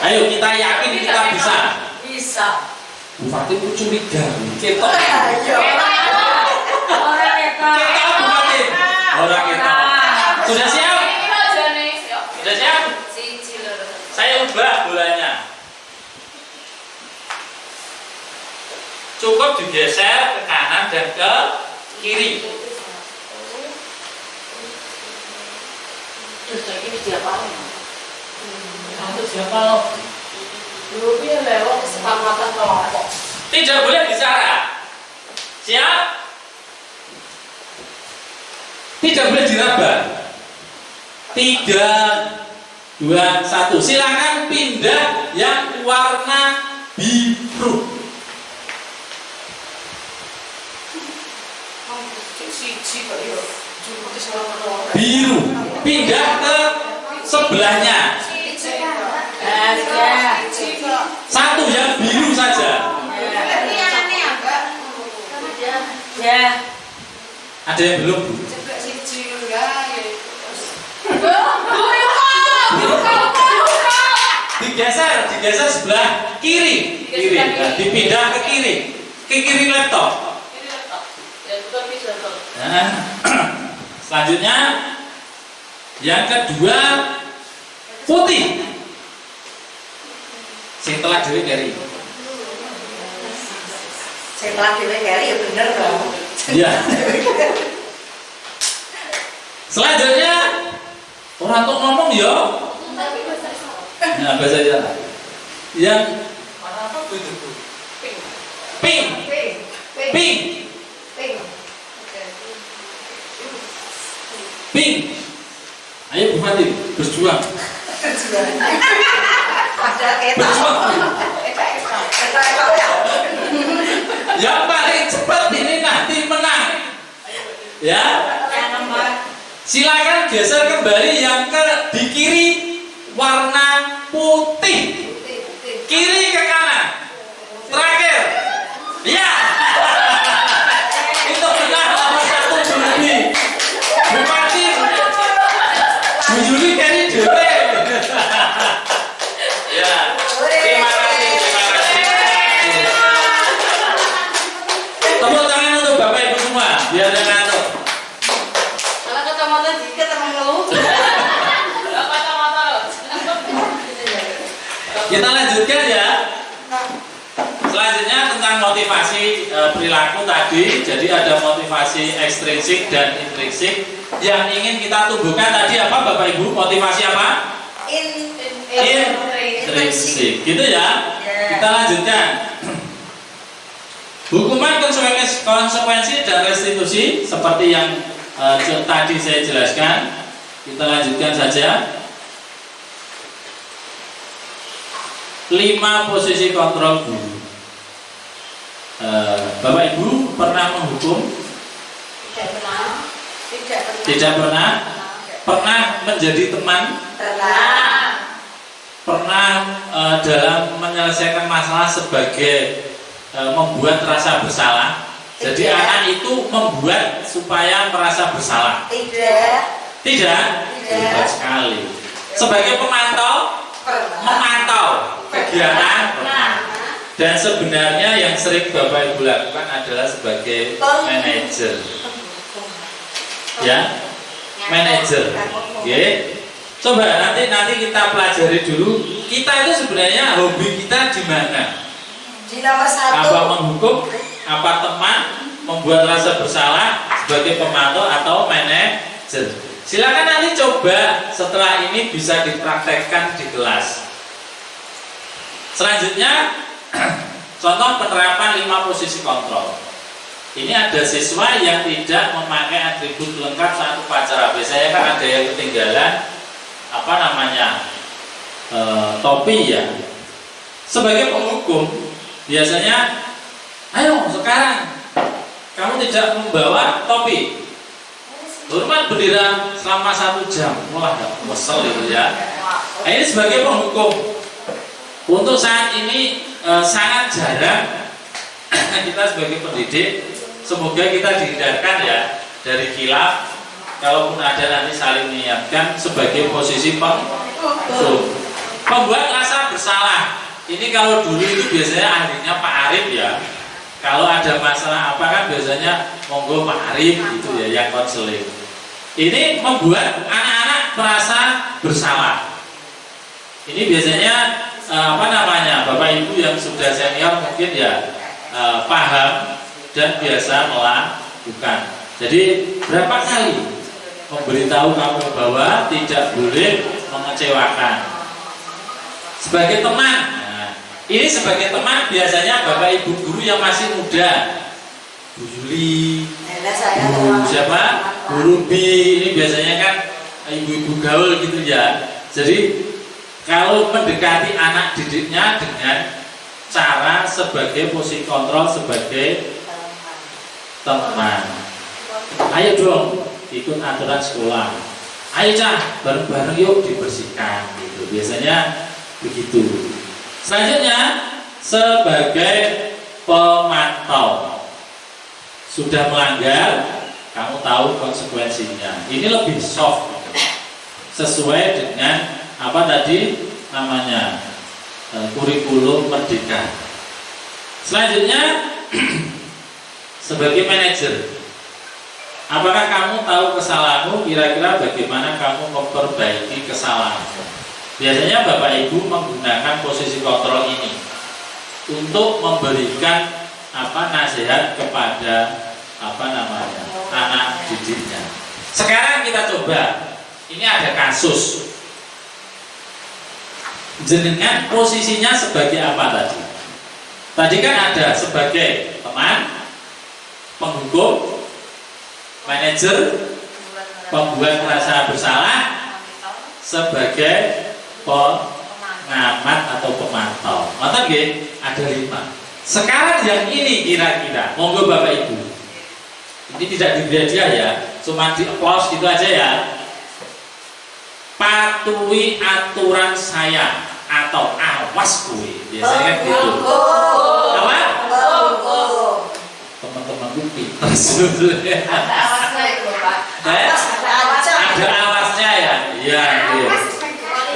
Ayo kita yakin kita bisa. Bu Fatim itu curiga, ketok. Ketok Bu Fatim. Orang ketok. Sudah siap? Sudah siap? cukup digeser ke kanan dan ke kiri. Terus ini siapa? Untuk siapa lo? Dulu dia lewat kesepakatan kelompok. Tidak boleh bicara. Siap? Tidak boleh diraba. 3, 2, 1. Silakan pindah yang warna biru. Biru. Pindah ke sebelahnya. Satu yang biru saja. Ya. Ada yang belum? Digeser sebelah kiri. Nah, dipindah ke kiri laptop. Nah, selanjutnya yang kedua putih. Setelah dewe dari. Setelah dewe kari ya bener dong. Iya. Selanjutnya orang tuh ngomong ya. Nah, bahasa Jawa. Yang pink. Ayo Bupati berjuang. Berjuang. Yang paling cepat ini nanti menang. Ya. Silakan geser kembali yang di kiri warna putih. Kiri ke kanan. Terakhir. Ya. Itu benar nomor 1 Juli. Bupati Bu Juli kayaknya dewe. Ya. Terima kasih. Tepuk tangan untuk Bapak Ibu semua. Biar ada ngantuk. Kalau kacamata dikit sama ngeluh. Kita lanjutkan ya. Selanjutnya tentang motivasi perilaku tadi. Jadi ada motivasi ekstrinsik dan intrinsik yang ingin kita tumbuhkan tadi apa Bapak Ibu? Motivasi apa? Intrinsik. Gitu ya. Kita lanjutkan. Hukuman konsekuensi dan restitusi seperti yang tadi saya jelaskan. Kita lanjutkan saja. 5 posisi kontrol guru. Bapak Ibu pernah menghukum? Tidak pernah. Pernah menjadi teman? Pernah dalam menyelesaikan masalah sebagai membuat rasa bersalah. Jadi anak itu membuat supaya merasa bersalah. Tidak sekali. Sebagai pemantau, memantau kegiatan. Dan sebenarnya yang sering Bapak Ibu lakukan adalah sebagai manajer. Ya, manajer. Coba nanti kita pelajari dulu. Kita itu sebenarnya hobi kita di mana? Di nomor 1. Apa menghukum, apa teman, membuat rasa bersalah sebagai pemantau atau manajer. Silakan nanti coba setelah ini bisa dipraktekkan di kelas. Selanjutnya contoh penerapan 5 posisi kontrol. Ini ada siswa yang tidak memakai atribut lengkap saat upacara. Biasanya kan ada yang ketinggalan topi ya. Sebagai penghukum biasanya, ayo sekarang kamu tidak membawa topi. Hormat bendera selama 1 jam. Wah, kesel itu ya. Nah, ini sebagai penghukum. Untuk saat ini sangat jarang kita sebagai pendidik, semoga kita dihindarkan ya dari khilaf. Kalaupun ada nanti saling mengingatkan sebagai posisi penghukum. Membuat rasa bersalah. Ini kalau dulu itu biasanya ahlinya Pak Arif ya. Kalau ada masalah apa kan biasanya monggo Pak Arif gitu ya yang konseling. Ini membuat anak-anak merasa bersalah. Ini biasanya Bapak Ibu yang sudah senior mungkin ya paham dan biasa melakukan. Jadi berapa kali memberitahu kamu bahwa tidak boleh mengecewakan. Sebagai teman, nah, ini sebagai teman biasanya bapak ibu guru yang masih muda, Bu Yuli, Bu siapa, Guru B, ini biasanya kan ibu-ibu gaul gitu ya. Jadi kalau mendekati anak didiknya dengan cara sebagai posisi kontrol sebagai teman, ayo dong ikut aturan sekolah, ayo Cah bareng-bareng yuk dibersihkan gitu. Biasanya begitu. Selanjutnya sebagai pemantau, sudah melanggar kamu tahu konsekuensinya. Ini lebih soft gitu. Sesuai dengan apa tadi namanya kurikulum merdeka. Selanjutnya sebagai manajer, apakah kamu tahu kesalahanmu? Kira-kira bagaimana kamu memperbaiki kesalahanmu? Biasanya bapak ibu menggunakan posisi kontrol ini untuk memberikan nasihat kepada anak didiknya. Sekarang kita coba, ini ada kasus. Jenengan posisinya sebagai apa tadi? Tadi kan ada sebagai teman, penghukum, manajer, pembuat merasa bersalah, sebagai pengamat atau pemantau. Maka ada 5. Sekarang yang ini kira-kira, monggo bapak ibu. Ini tidak diberi hadiah ya, cuma di applause gitu aja ya. Patuhi aturan saya atau awas gue, biasanya kan gitu. Apa? Teman-temanku pintar sebetulnya. Ada awasnya ya, iya.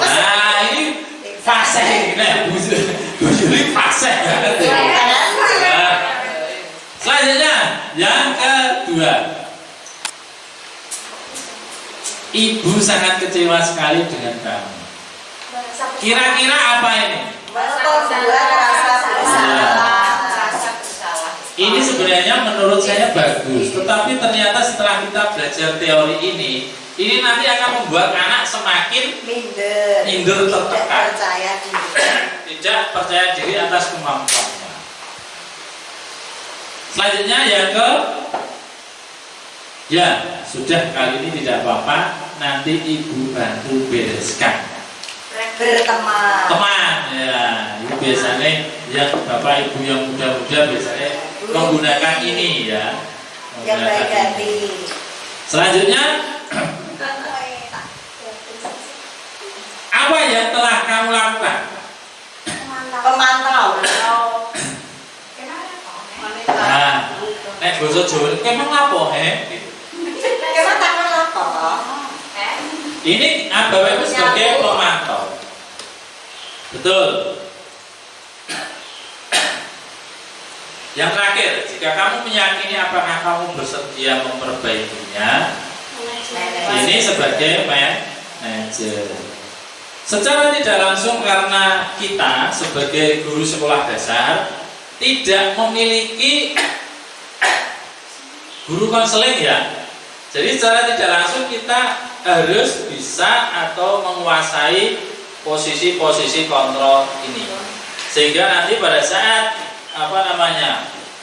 Nah ini fase, nah Bu Yuli fase banget ya. Selanjutnya yang kedua, ibu sangat kecewa sekali dengan kamu. Kira-kira apa ini? Ini sebenarnya menurut saya bagus, tetapi ternyata setelah kita belajar teori ini nanti akan membuat anak semakin minder tertekan, tidak percaya diri atas kemampuannya. Selanjutnya yang sudah kali ini tidak apa-apa, nanti ibu bantu bereskan. Teman ya, ini biasanya yang bapak ibu yang muda-muda biasanya menggunakan ini ya. Yang baik hati. Selanjutnya apa yang telah kamu lakukan? Pemantau. Nah, nek basa Jawa kemang apa Kemang tangan apa? Ini bapak ibu sebagai pemantau. Betul. Yang terakhir, jika kamu meyakini apakah kamu bersedia memperbaikinya, ini sebagai manajer. Secara tidak langsung karena kita sebagai guru sekolah dasar tidak memiliki guru konseling ya. Jadi secara tidak langsung kita harus bisa atau menguasai posisi-posisi kontrol ini, sehingga nanti pada saat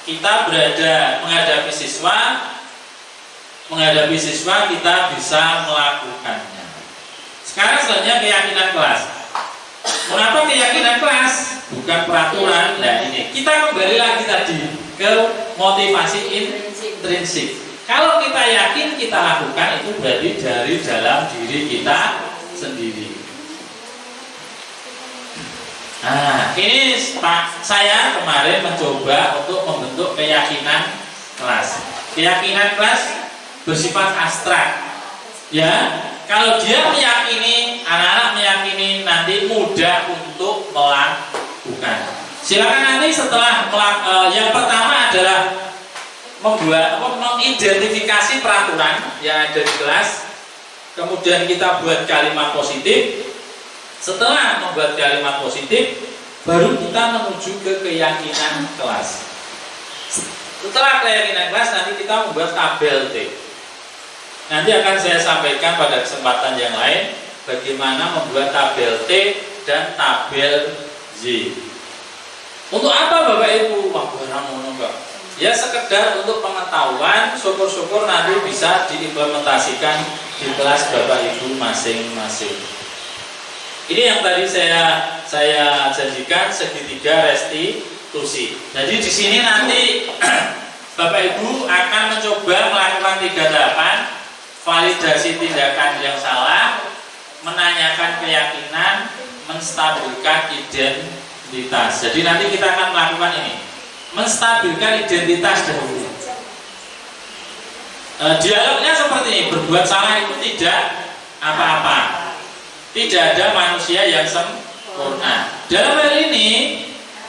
kita berada menghadapi siswa kita bisa melakukannya. Sekarang selanjutnya keyakinan kelas. Mengapa keyakinan kelas bukan peraturan? Nah ini kita kembali lagi tadi ke motivasi intrinsik. Kalau kita yakin kita lakukan, itu berarti dari dalam diri kita sendiri. Nah, ini saya kemarin mencoba untuk membentuk keyakinan kelas. Keyakinan kelas bersifat abstrak. Ya, kalau dia meyakini, anak-anak meyakini nanti mudah untuk melakukan. Silakan nanti setelah yang pertama adalah mengidentifikasi peraturan yang ada di kelas. Kemudian kita buat kalimat positif. Setelah membuat kalimat positif, baru kita menuju ke keyakinan kelas. Setelah keyakinan kelas nanti kita membuat tabel T. Nanti akan saya sampaikan pada kesempatan yang lain bagaimana membuat tabel T dan tabel Z. Untuk apa Bapak Ibu? Wah, barang ngono kok. Ya sekedar untuk pengetahuan, syukur-syukur nanti bisa diimplementasikan di kelas Bapak Ibu masing-masing. Ini yang tadi saya janjikan segitiga restitusi. Jadi di sini nanti Bapak Ibu akan mencoba melakukan 3 tahapan: validasi tindakan yang salah, menanyakan keyakinan, menstabilkan identitas. Jadi nanti kita akan melakukan ini, menstabilkan identitas dahulu. Dialognya seperti ini: berbuat salah itu tidak apa-apa. Tidak ada manusia yang sempurna. Dalam hal ini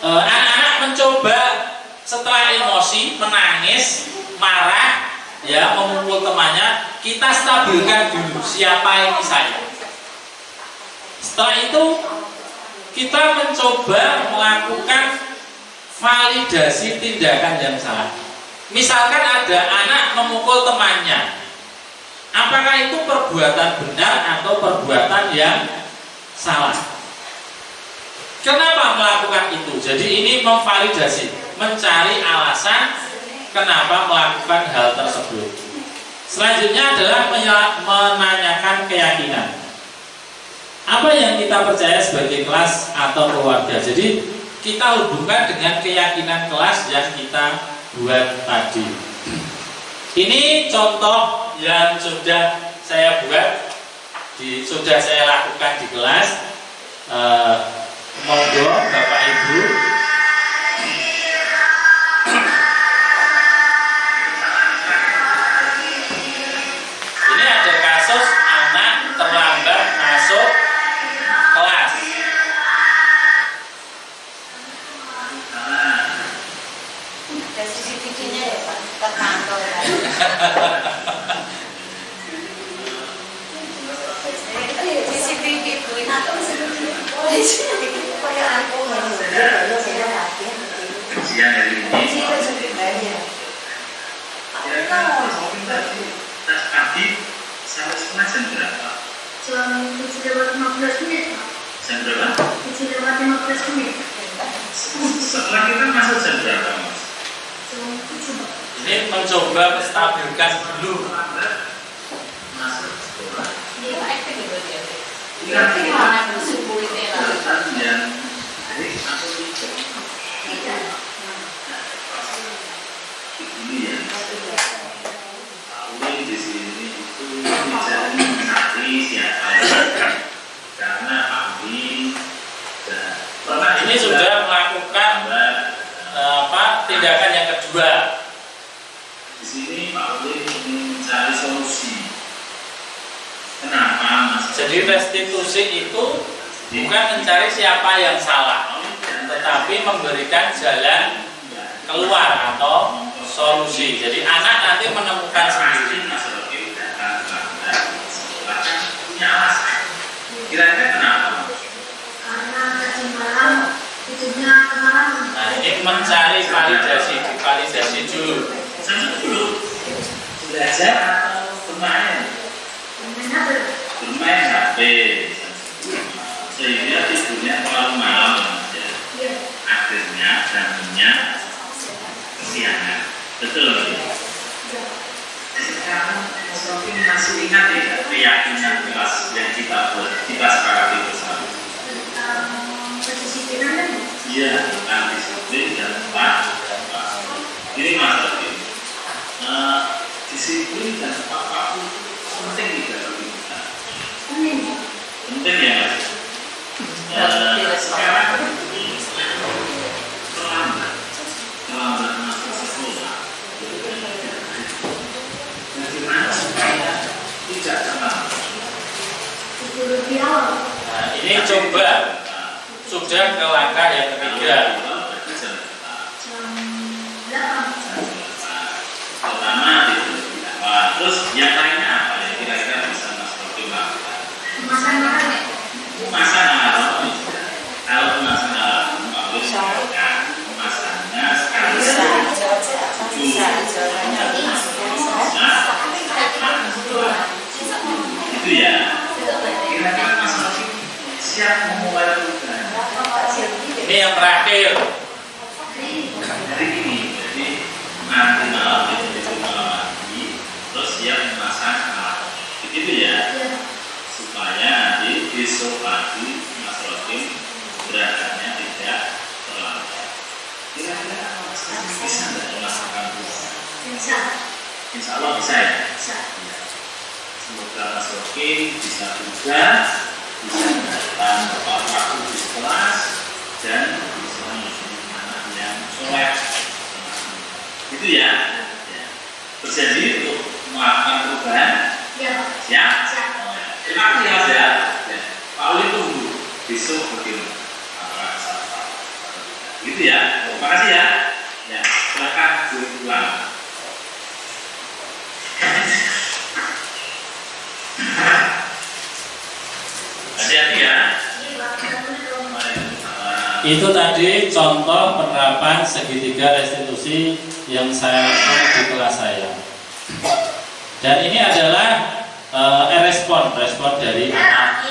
anak-anak mencoba setelah emosi, menangis, marah, ya memukul temannya, kita stabilkan dulu siapa ini saya. Setelah itu kita mencoba melakukan validasi tindakan yang salah. Misalkan ada anak memukul temannya, apakah itu perbuatan benar atau perbuatan yang salah? Kenapa melakukan itu? Jadi ini memvalidasi, mencari alasan kenapa melakukan hal tersebut. Selanjutnya adalah menanyakan keyakinan. Apa yang kita percaya sebagai kelas atau keluarga. Jadi kita hubungkan dengan keyakinan kelas yang kita buat tadi. Ini contoh yang sudah saya buat, sudah saya lakukan di kelas. Monggo Bapak Ibu. Ini ada kasus anak terlambat masuk kelas. Ada CCTV-nya ya Pak, terpantau ya. CCTV itu kayak aku kalau saya latihan Ujian dari ini. Tas pagi sampai sekolah jam berapa? Jam 7:15. Jam berapa? 7:15. Sekolah kita masuk jam berapa, Mas? Jam 7. Ini mencoba menstabilkan dulu. Masuk sekolah. Dia aktif gitu dia. Iya, Gimana bersyukur itu lah. yang hari aku itu. Ini ya. Aku di sini itu mencari siapa karena kami Ini sudah melakukan tindakan yang kedua. di sini Pak Uli ingin mencari solusi. Kenapa Mas? Jadi restitusi itu bukan mencari siapa yang salah, tetapi memberikan jalan keluar atau solusi. Jadi anak nanti menemukan sendiri. Punya alasan. Kira-kira kenapa? Karena tadi malam tidurnya kemalaman. Nah ini mencari validasi dulu. Satu dulu. Belajar atau bermain? Bermain HP. Sehingga tidurnya terlalu malam aja. Akhirnya jamnya kesiangan. Betul ya? Sekarang Sofi masih ingat ya keyakinan kelas yang kita buat, kita sepakati bersama. Iya, tentang disiplin dan tepat. Ini Mas Sofi. Disiplin dan tepat waktu penting tidak bagi kita. Penting ya Mas. Sekarang terlambat masuk sekolah. Bagaimana supaya tidak terlambat? Nah ini coba sudah ke langkah yang ketiga. Pertama itu. Terus yang lainnya apa yang kira-kira bisa Mas Rofi lakukan? Pemasangan alarm. Kalau pemasangan alarm, Pak Uli memasangnya sekali. terakhir. Jadi gini, jadi nanti malam itu malam mandi, terus dia memasang alat itu ya, supaya nanti besok pagi Mas Rodim berangkatnya tidak terlambat. Kira-kira bisa nggak melaksanakan puasa? Insya Allah bisa ya. Semoga Mas Rodim bisa juga bisa mendapatkan tepat waktu di kelas dan bisa menjadi anak yang soleh. Itu ya. Berjanji untuk melakukan perubahan. Siap? Terima kasih Mas ya. Pak Uli tunggu besok bagaimana. Gitu ya. Terima kasih ya. Ya, silakan pulang. Hati-hati ya. Itu tadi contoh penerapan segitiga restitusi yang saya lakukan di kelas saya. Dan ini adalah respon dari anak.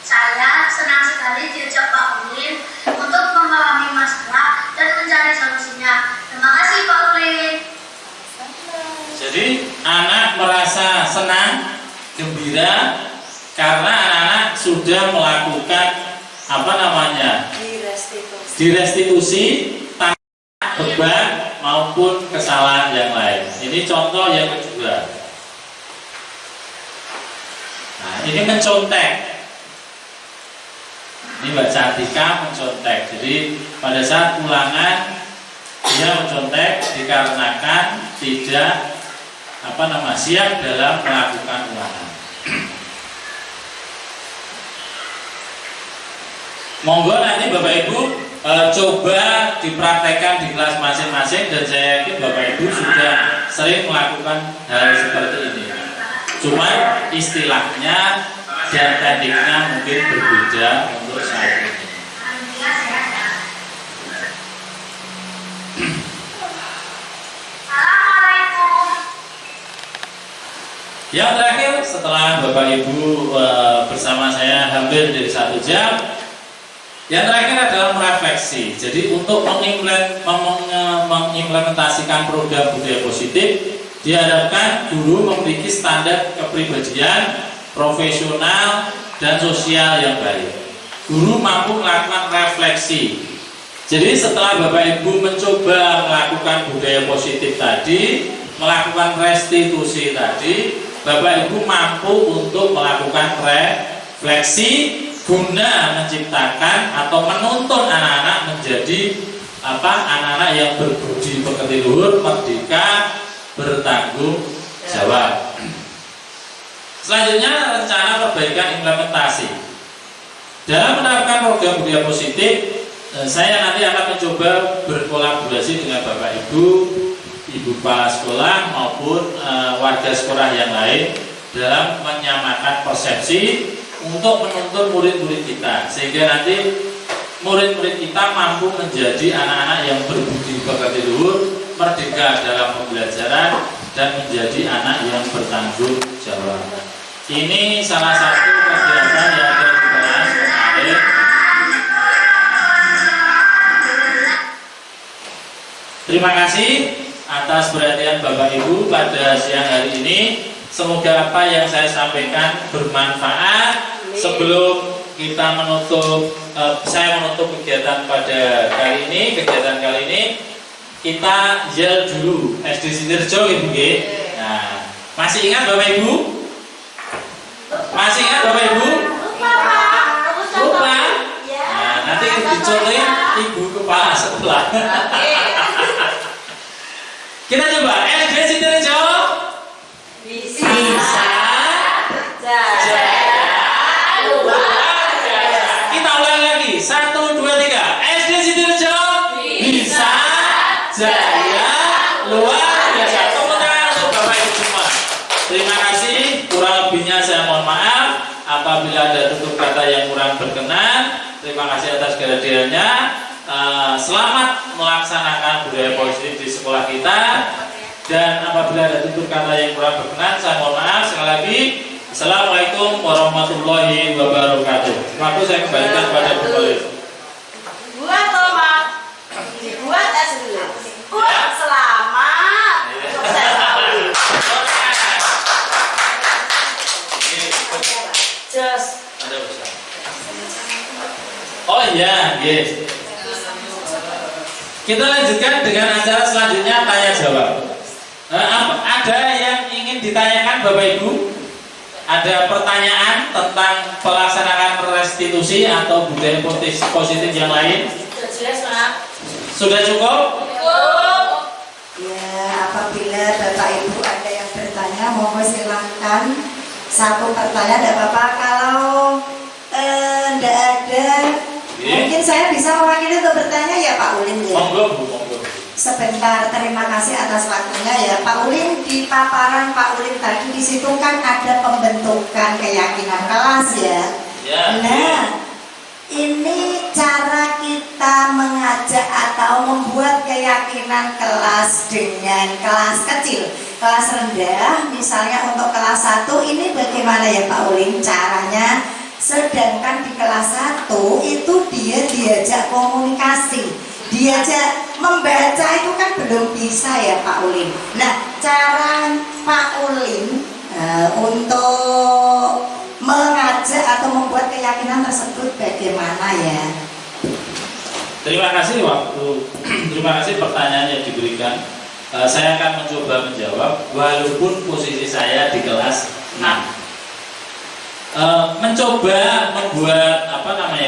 Saya senang sekali diajak Pak Ulin untuk memahami masalah dan mencari solusinya. Terima kasih Pak Ulin. Jadi anak merasa senang, gembira karena anak-anak sudah melakukan direstitusi tanpa beban maupun kesalahan yang lain. Ini contoh yang kedua. Nah, ini mencontek. Ini Mbak Cantika mencontek. Jadi pada saat ulangan dia mencontek dikarenakan tidak siap dalam melakukan ulangan. Monggo nanti Bapak Ibu coba dipraktekkan di kelas masing-masing dan saya yakin Bapak Ibu sudah sering melakukan hal seperti ini. Cuma istilahnya dan tekniknya mungkin berbeda untuk saat ini. Yang terakhir setelah Bapak Ibu bersama saya hampir dari 1 jam. Yang terakhir adalah merefleksi. Jadi untuk mengimplementasikan program budaya positif, diharapkan guru memiliki standar kepribadian, profesional, dan sosial yang baik. Guru mampu melakukan refleksi. Jadi setelah Bapak Ibu mencoba melakukan budaya positif tadi, melakukan restitusi tadi, Bapak Ibu mampu untuk melakukan refleksi guna menciptakan atau menuntun anak-anak menjadi anak-anak yang berbudi pekerti luhur, merdeka, bertanggung jawab. Selanjutnya rencana perbaikan implementasi. Dalam menerapkan program budaya positif, saya nanti akan mencoba berkolaborasi dengan Bapak Ibu kepala sekolah maupun warga sekolah yang lain dalam menyamakan persepsi untuk menuntun murid-murid kita, sehingga nanti murid-murid kita mampu menjadi anak-anak yang berbudi pekerti luhur, merdeka dalam pembelajaran, dan menjadi anak yang bertanggung jawab. Ini salah satu kegiatan yang akan dibahas kemarin. Terima kasih atas perhatian Bapak Ibu pada siang hari ini. Semoga apa yang saya sampaikan bermanfaat. Sebelum kita menutup, saya menutup kegiatan pada kali ini, kita yel dulu SD Sidoarjo Ibu. Nah, masih ingat Bapak Ibu? Masih ingat Bapak Ibu? Lupa? Nah, nanti dicolin Ibu kepala sekolah. Kita coba SD Sidoarjo. Bisa jaya luar biasa. Kita ulang lagi 1, 2, 3. SD Sidoarjo bisa jaya luar biasa. Tepuk tangan untuk Bapak Ibu semua. Terima kasih. Kurang lebihnya saya mohon maaf apabila ada tutur kata yang kurang berkenan. Terima kasih atas kehadirannya. Selamat melaksanakan budaya positif di sekolah kita. Dan apabila ada tutur kata yang kurang berkenan, saya mohon maaf sekali lagi. Assalamualaikum warahmatullahi wabarakatuh. Waktu saya kembalikan kepada Bu Khalif. Buat Thomas. Yes. Kita lanjutkan dengan acara selanjutnya tanya jawab. Ada yang ingin ditanyakan Bapak Ibu? Ada pertanyaan tentang pelaksanaan restitusi atau budaya positif yang lain? Sudah jelas, Pak. Sudah cukup? Ya, apabila Bapak Ibu ada yang bertanya, mohon silahkan. Satu pertanyaan tidak apa-apa. Kalau tidak ada, mungkin saya bisa mewakili untuk bertanya ya Pak Ulin ya. Monggo, Bu, monggo. Sebentar, terima kasih atas waktunya ya Pak Ulin. Di paparan Pak Ulin tadi di situ kan ada pembentukan keyakinan kelas ya. Ya. Nah, ini cara kita mengajak atau membuat keyakinan kelas dengan kelas kecil, kelas rendah, misalnya untuk kelas 1 ini bagaimana ya Pak Ulin caranya? Sedangkan di kelas 1 itu dia diajak komunikasi, diajak membaca itu kan belum bisa ya Pak Ulin. Nah, cara Pak Ulin untuk mengajak atau membuat keyakinan tersebut bagaimana ya? Terima kasih terima kasih pertanyaan yang diberikan. Saya akan mencoba menjawab walaupun posisi saya di kelas 6. Mencoba membuat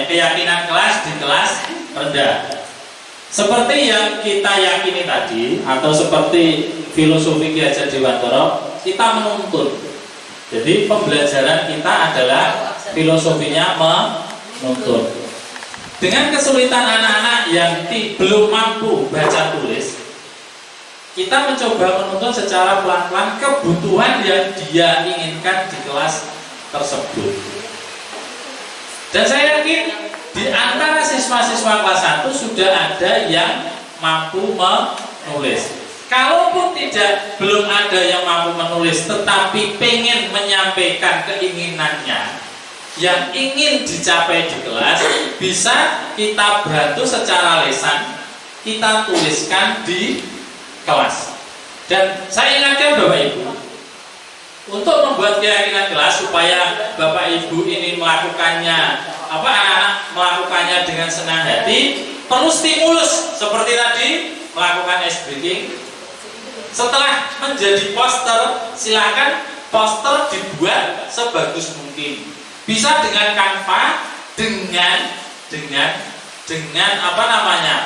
keyakinan kelas di kelas rendah. Seperti yang kita yakini tadi atau seperti filosofi Ki Hajar Dewantara, kita menuntut. Jadi pembelajaran kita adalah filosofinya menuntut. Dengan kesulitan anak-anak yang belum mampu baca tulis, kita mencoba menuntut secara pelan-pelan kebutuhan yang dia inginkan di kelas tersebut. Dan saya yakin di antara siswa-siswa kelas 1 sudah ada yang mampu menulis. Kalaupun belum ada yang mampu menulis tetapi pengen menyampaikan keinginannya yang ingin dicapai di kelas, bisa kita bantu secara lisan, kita tuliskan di kelas. Dan saya ingatkan Bapak Ibu, untuk membuat keyakinan kelas supaya Bapak Ibu ini melakukannya, anak-anak melakukannya dengan senang hati, perlu stimulus seperti tadi melakukan ice breaking. Setelah menjadi poster, silakan poster dibuat sebagus mungkin. Bisa dengan Canva, dengan anak-anak.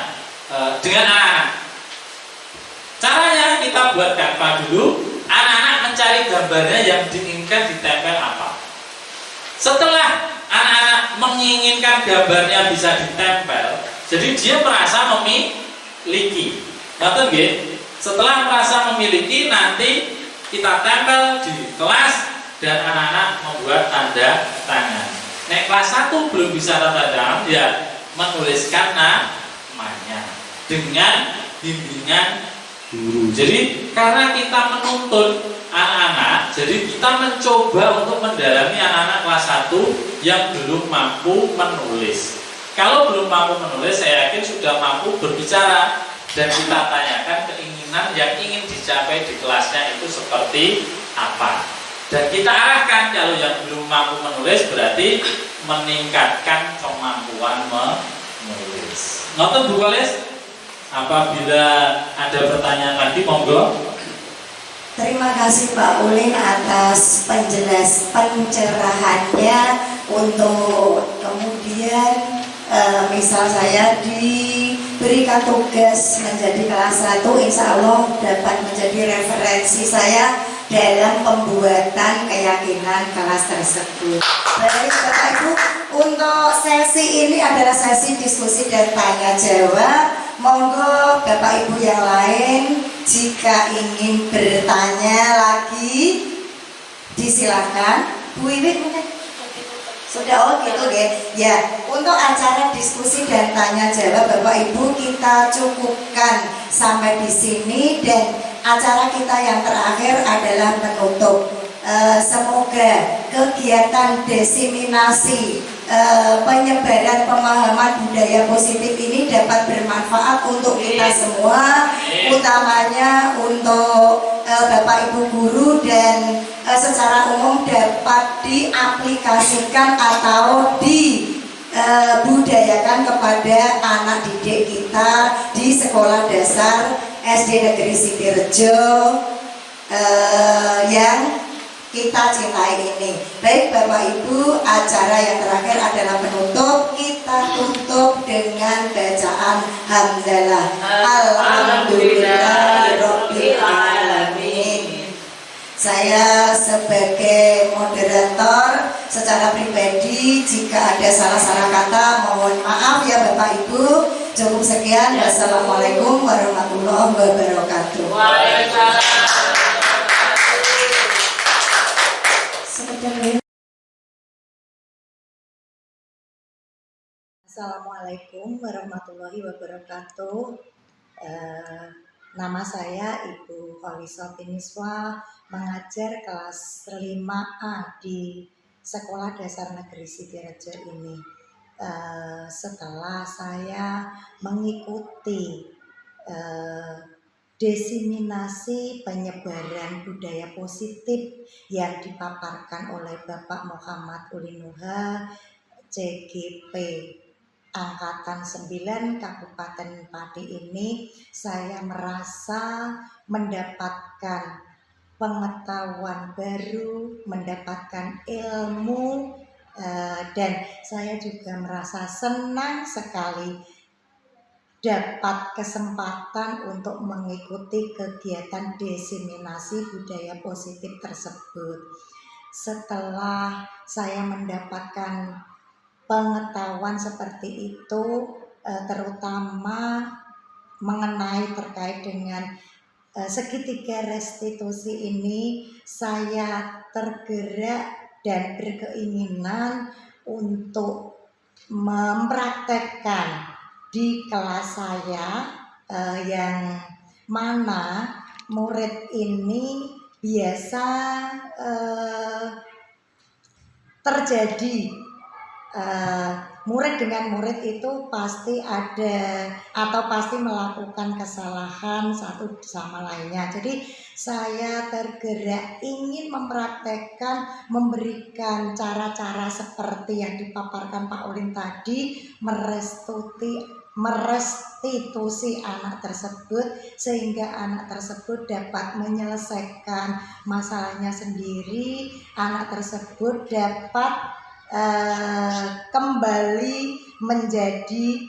Caranya kita buat Canva dulu, anak-anak mencari gambarnya yang diinginkan ditempel apa. Setelah anak-anak menginginkan gambarnya bisa ditempel, jadi dia merasa memiliki. Ngerti nggih? Setelah merasa memiliki, nanti kita tempel di kelas dan anak-anak membuat tanda tangan. Nek kelas 1 belum bisa tanda tangan, ya menuliskan namanya dengan bimbingan guru. Jadi karena kita menuntut anak-anak, jadi kita mencoba untuk mendalami anak-anak kelas 1 yang belum mampu menulis. Kalau belum mampu menulis, saya yakin sudah mampu berbicara dan kita tanyakan keinginan yang ingin dicapai di kelasnya itu seperti apa. Dan kita arahkan. Kalau yang belum mampu menulis berarti meningkatkan kemampuan menulis. Ngoten Bu Kolis? Apabila ada pertanyaan lagi, monggo. Terima kasih Pak Ulin atas pencerahannya. Untuk kemudian misal saya diberikan tugas menjadi kelas 1, insya Allah dapat menjadi referensi saya dalam pembuatan keyakinan kelas tersebut. Baik Bapak Ibu, untuk sesi ini adalah sesi diskusi dan tanya jawab. Monggo Bapak Ibu yang lain jika ingin bertanya lagi disilakan. Bu Wiwit mungkin sudah gitu deh. Ya, untuk acara diskusi dan tanya jawab Bapak Ibu kita cukupkan sampai di sini dan acara kita yang terakhir adalah menutup. Semoga kegiatan diseminasi penyebaran pemahaman budaya positif ini dapat bermanfaat untuk kita semua, utamanya untuk Bapak Ibu guru dan secara umum dapat diaplikasikan atau budayakan kepada anak didik kita di sekolah dasar SD Negeri Sitirejo yang kita cintai ini. Baik Bapak Ibu, acara yang terakhir adalah penutup. Kita tutup dengan bacaan hamdalah. Alhamdulillahirabbil alamin. Saya sebagai moderator secara pribadi jika ada salah-salah kata mohon maaf ya Bapak Ibu. Cukup sekian. Wassalamualaikum warahmatullahi wabarakatuh. Assalamualaikum warahmatullahi wabarakatuh. Nama saya Ibu Kholisah Tiniswa, mengajar kelas 5A di Sekolah Dasar Negeri Sitirejo ini. Setelah saya mengikuti diseminasi penyebaran budaya positif yang dipaparkan oleh Bapak Muhammad Ulinuha, CGP Angkatan 9 Kabupaten Pati ini, saya merasa mendapatkan pengetahuan baru, mendapatkan ilmu, dan saya juga merasa senang sekali dapat kesempatan untuk mengikuti kegiatan diseminasi budaya positif tersebut. Setelah saya mendapatkan pengetahuan seperti itu, terutama mengenai terkait dengan segitiga restitusi ini, saya tergerak dan berkeinginan untuk mempraktekkan di kelas saya, yang mana murid ini biasa terjadi murid dengan murid itu pasti ada atau pasti melakukan kesalahan satu sama lainnya. Jadi saya tergerak ingin mempraktekkan, memberikan cara-cara seperti yang dipaparkan Pak Ulin tadi, merestitusi anak tersebut sehingga anak tersebut dapat menyelesaikan masalahnya sendiri, anak tersebut dapat kembali menjadi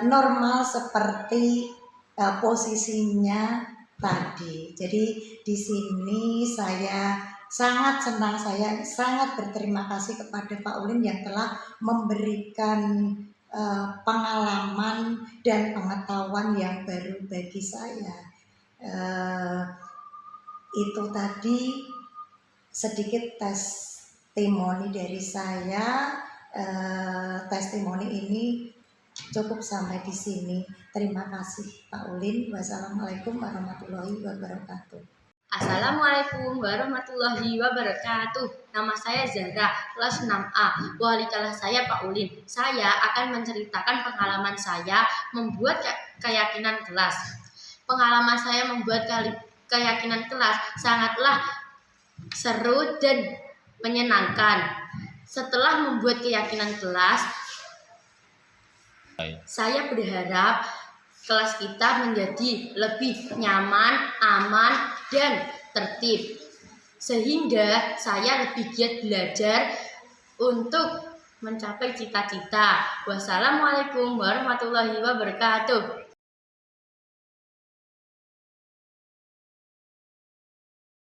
normal seperti posisinya tadi. Jadi di sini saya sangat senang, saya sangat berterima kasih kepada Pak Ulin yang telah memberikan pengalaman dan pengetahuan yang baru bagi saya. Itu tadi sedikit testimoni dari saya. Testimoni ini cukup sampai di sini. Terima kasih Pak Ulin. Wassalamualaikum warahmatullahi wabarakatuh. Assalamualaikum warahmatullahi wabarakatuh. Nama saya Zahra, kelas 6A. Wali kelas saya Pak Ulin. Saya akan menceritakan pengalaman saya membuat keyakinan kelas. Pengalaman saya membuat keyakinan kelas sangatlah seru dan menyenangkan. Setelah membuat keyakinan kelas, saya berharap kelas kita menjadi lebih nyaman, aman, dan tertib. Sehingga saya lebih giat belajar untuk mencapai cita-cita. Wassalamualaikum warahmatullahi wabarakatuh.